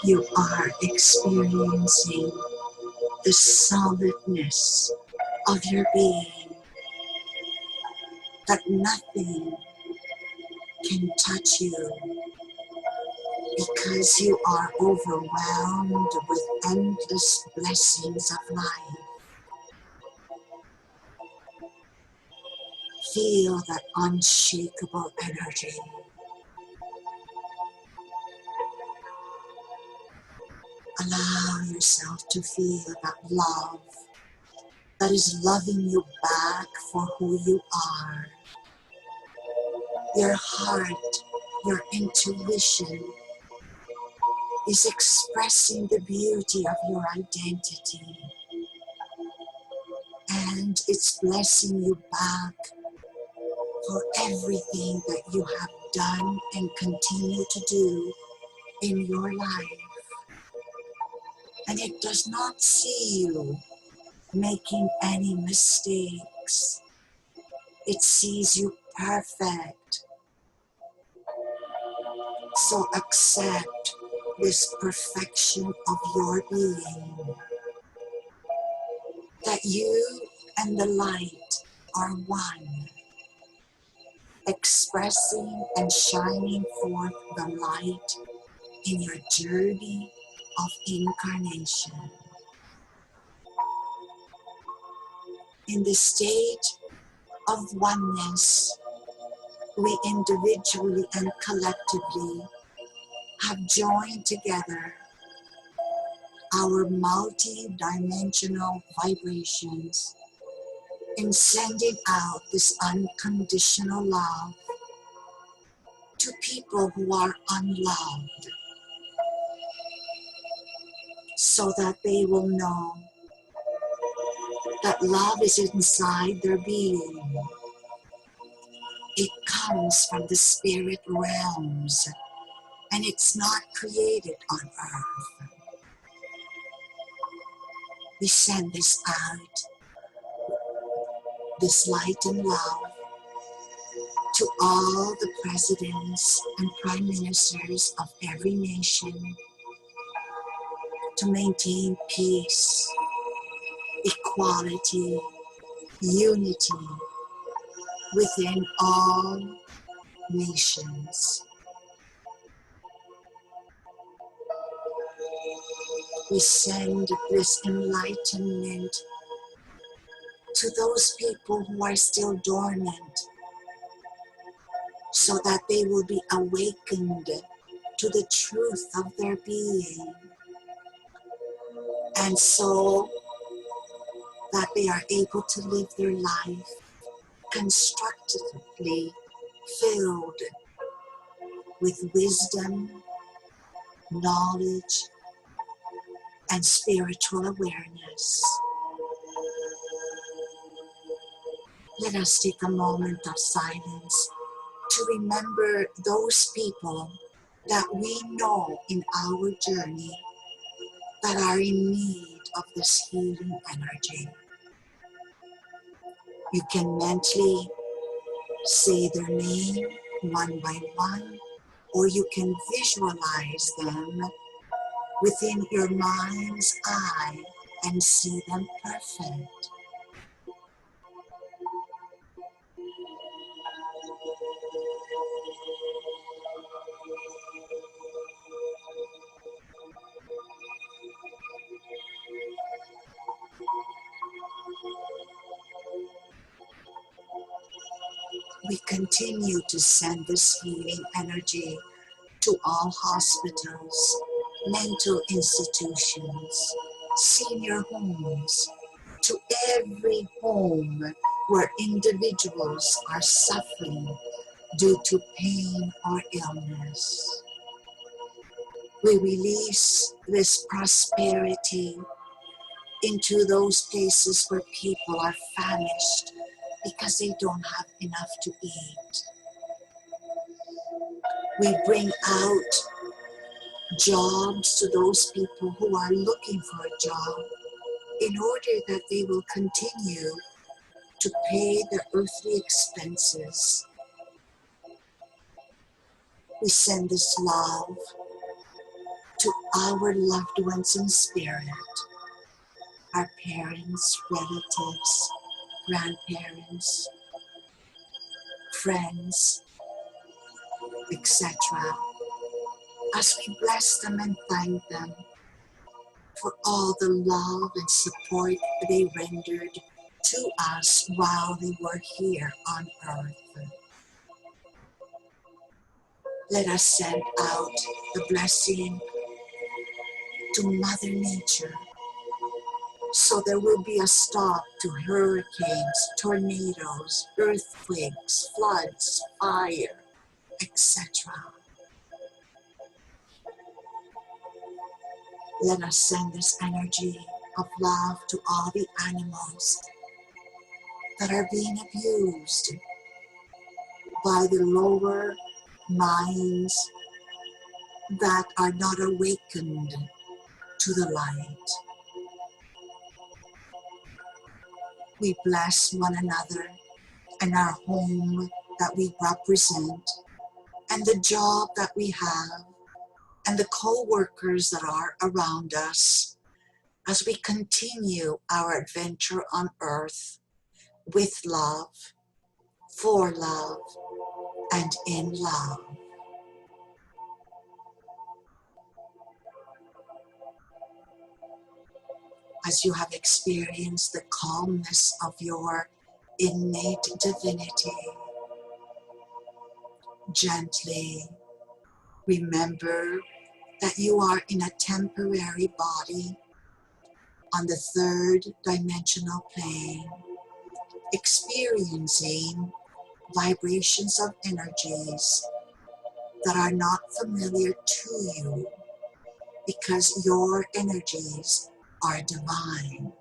You are experiencing the solidness of your being, that nothing can touch you because you are overwhelmed with endless blessings of life. Feel that unshakable energy. Allow yourself to feel that love that is loving you back for who you are. Your heart, your intuition is expressing the beauty of your identity, and it's blessing you back for everything that you have done and continue to do in your life. And it does not see you making any mistakes. It sees you perfect. So accept this perfection of your being, that you and the light are one, expressing and shining forth the light in your journey of incarnation. In the state of oneness, we individually and collectively have joined together our multi-dimensional vibrations in sending out this unconditional love to people who are unloved, so that they will know that love is inside their being. It comes from the spirit realms, and it's not created on earth. We send this out, this light and love, to all the presidents and prime ministers of every nation, to maintain peace, equality, unity within all nations. We send this enlightenment to those people who are still dormant, so that they will be awakened to the truth of their being, and so that they are able to live their life constructively, filled with wisdom, knowledge, and spiritual awareness. Let us take a moment of silence to remember those people that we know in our journey that are in need of this healing energy. You can mentally say their name one by one, or you can visualize them within your mind's eye and see them perfect. We continue to send this healing energy to all hospitals, mental institutions, senior homes, to every home where individuals are suffering due to pain or illness. We release this prosperity into those places where people are famished because they don't have enough to eat. We bring out jobs to those people who are looking for a job, in order that they will continue to pay their earthly expenses. We send this love to our loved ones in spirit, our parents, relatives, grandparents, friends, etc., as we bless them and thank them for all the love and support they rendered to us while they were here on earth. Let us send out the blessing to Mother Nature so there will be a stop to hurricanes, tornadoes, earthquakes, floods, fire, etc. Let us send this energy of love to all the animals that are being abused by the lower minds that are not awakened to the light. We bless one another and our home that we represent and the job that we have and the co-workers that are around us as we continue our adventure on earth with love, for love, and in love. As you have experienced the calmness of your innate divinity, gently remember that you are in a temporary body on the third dimensional plane, experiencing vibrations of energies that are not familiar to you because your energies are divine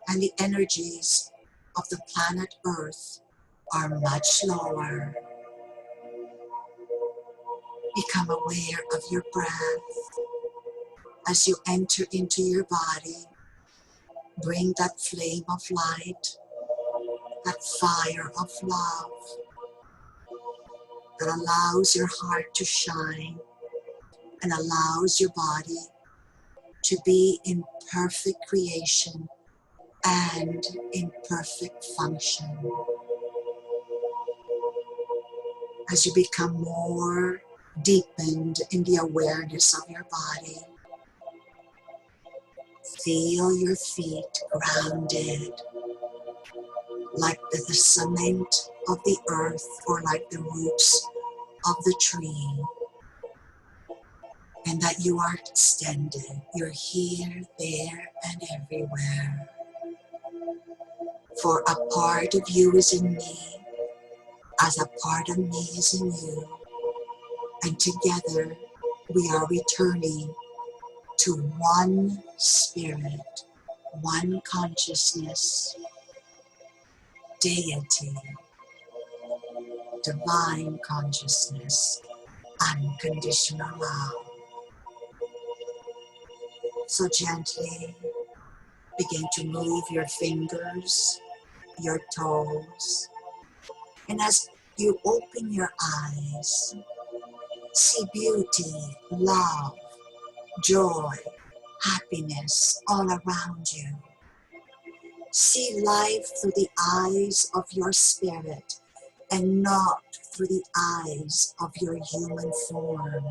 and the energies of the planet Earth are much lower. Become aware of your breath as you enter into your body. Bring that flame of light, that fire of love that allows your heart to shine and allows your body to be in perfect creation and in perfect function. As you become more deepened in the awareness of your body, feel your feet grounded like the cement of the earth or like the roots of the tree, and that you are extended. You're here, there, and everywhere. For a part of you is in me, as a part of me is in you, and together we are returning to one spirit, one consciousness, deity, divine consciousness, unconditional love. So gently begin to move your fingers, your toes, and as you open your eyes, see beauty, love, joy, happiness all around you. See life through the eyes of your spirit and not through the eyes of your human form.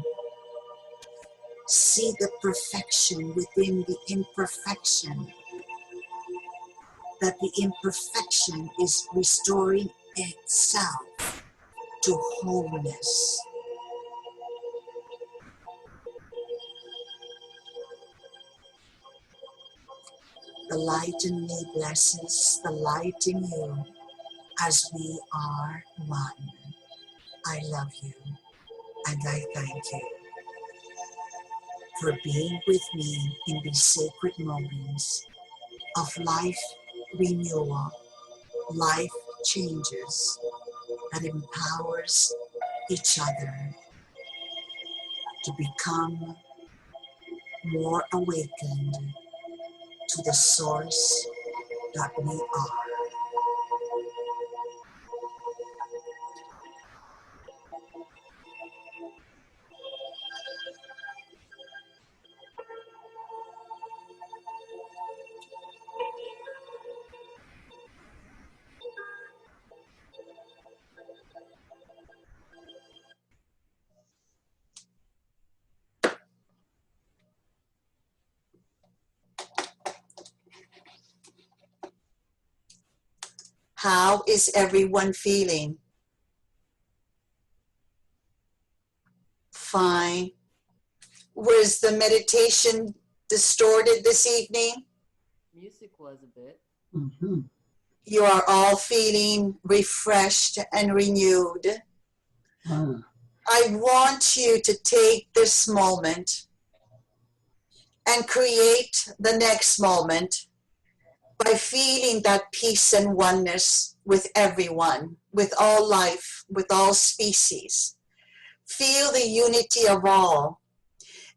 See the perfection within the imperfection, that the imperfection is restoring itself to wholeness. The light in me blesses the light in you as we are one. I love you and I thank you for being with me in these sacred moments of life renewal, life changes that empowers each other to become more awakened to the source that we are. How is everyone feeling? Fine. Was the meditation distorted this evening? Music was a bit. Mm-hmm. You are all feeling refreshed and renewed. I want you to take this moment and create the next moment by feeling that peace and oneness with everyone, with all life, with all species. Feel the unity of all,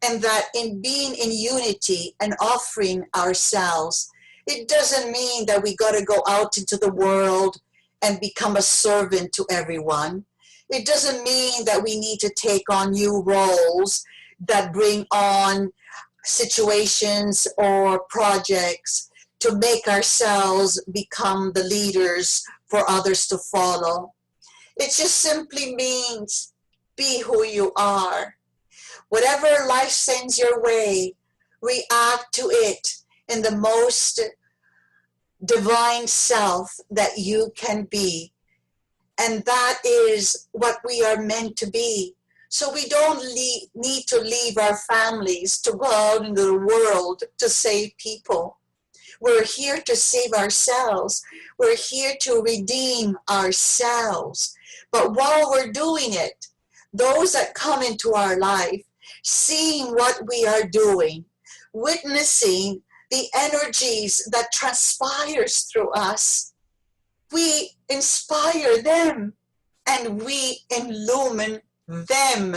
and that in being in unity and offering ourselves, it doesn't mean that we got to go out into the world and become a servant to everyone. It doesn't mean that we need to take on new roles that bring on situations or projects to make ourselves become the leaders for others to follow. It just simply means be who you are. Whatever life sends your way, react to it in the most divine self that you can be. And that is what we are meant to be. So we don't need to leave our families to go out into the world to save people. We're here to save ourselves. We're here to redeem ourselves. But while we're doing it, those that come into our life, seeing what we are doing, witnessing the energies that transpires through us, we inspire them and we illumine them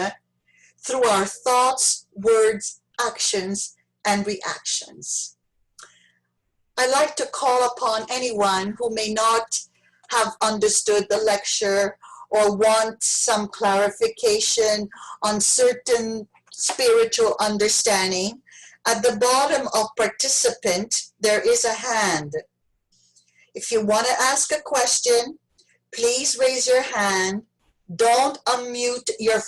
through our thoughts, words, actions, and reactions. I like to call upon anyone who may not have understood the lecture or want some clarification on certain spiritual understanding. At the bottom of participant, there is a hand. If you want to ask a question, please raise your hand. Don't unmute your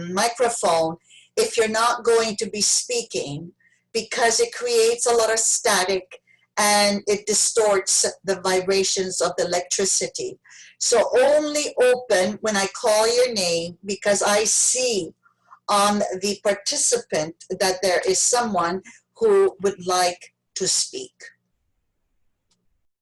microphone if you're not going to be speaking, because it creates a lot of static and it distorts the vibrations of the electricity. So only open when I call your name, because I see on the participant that there is someone who would like to speak.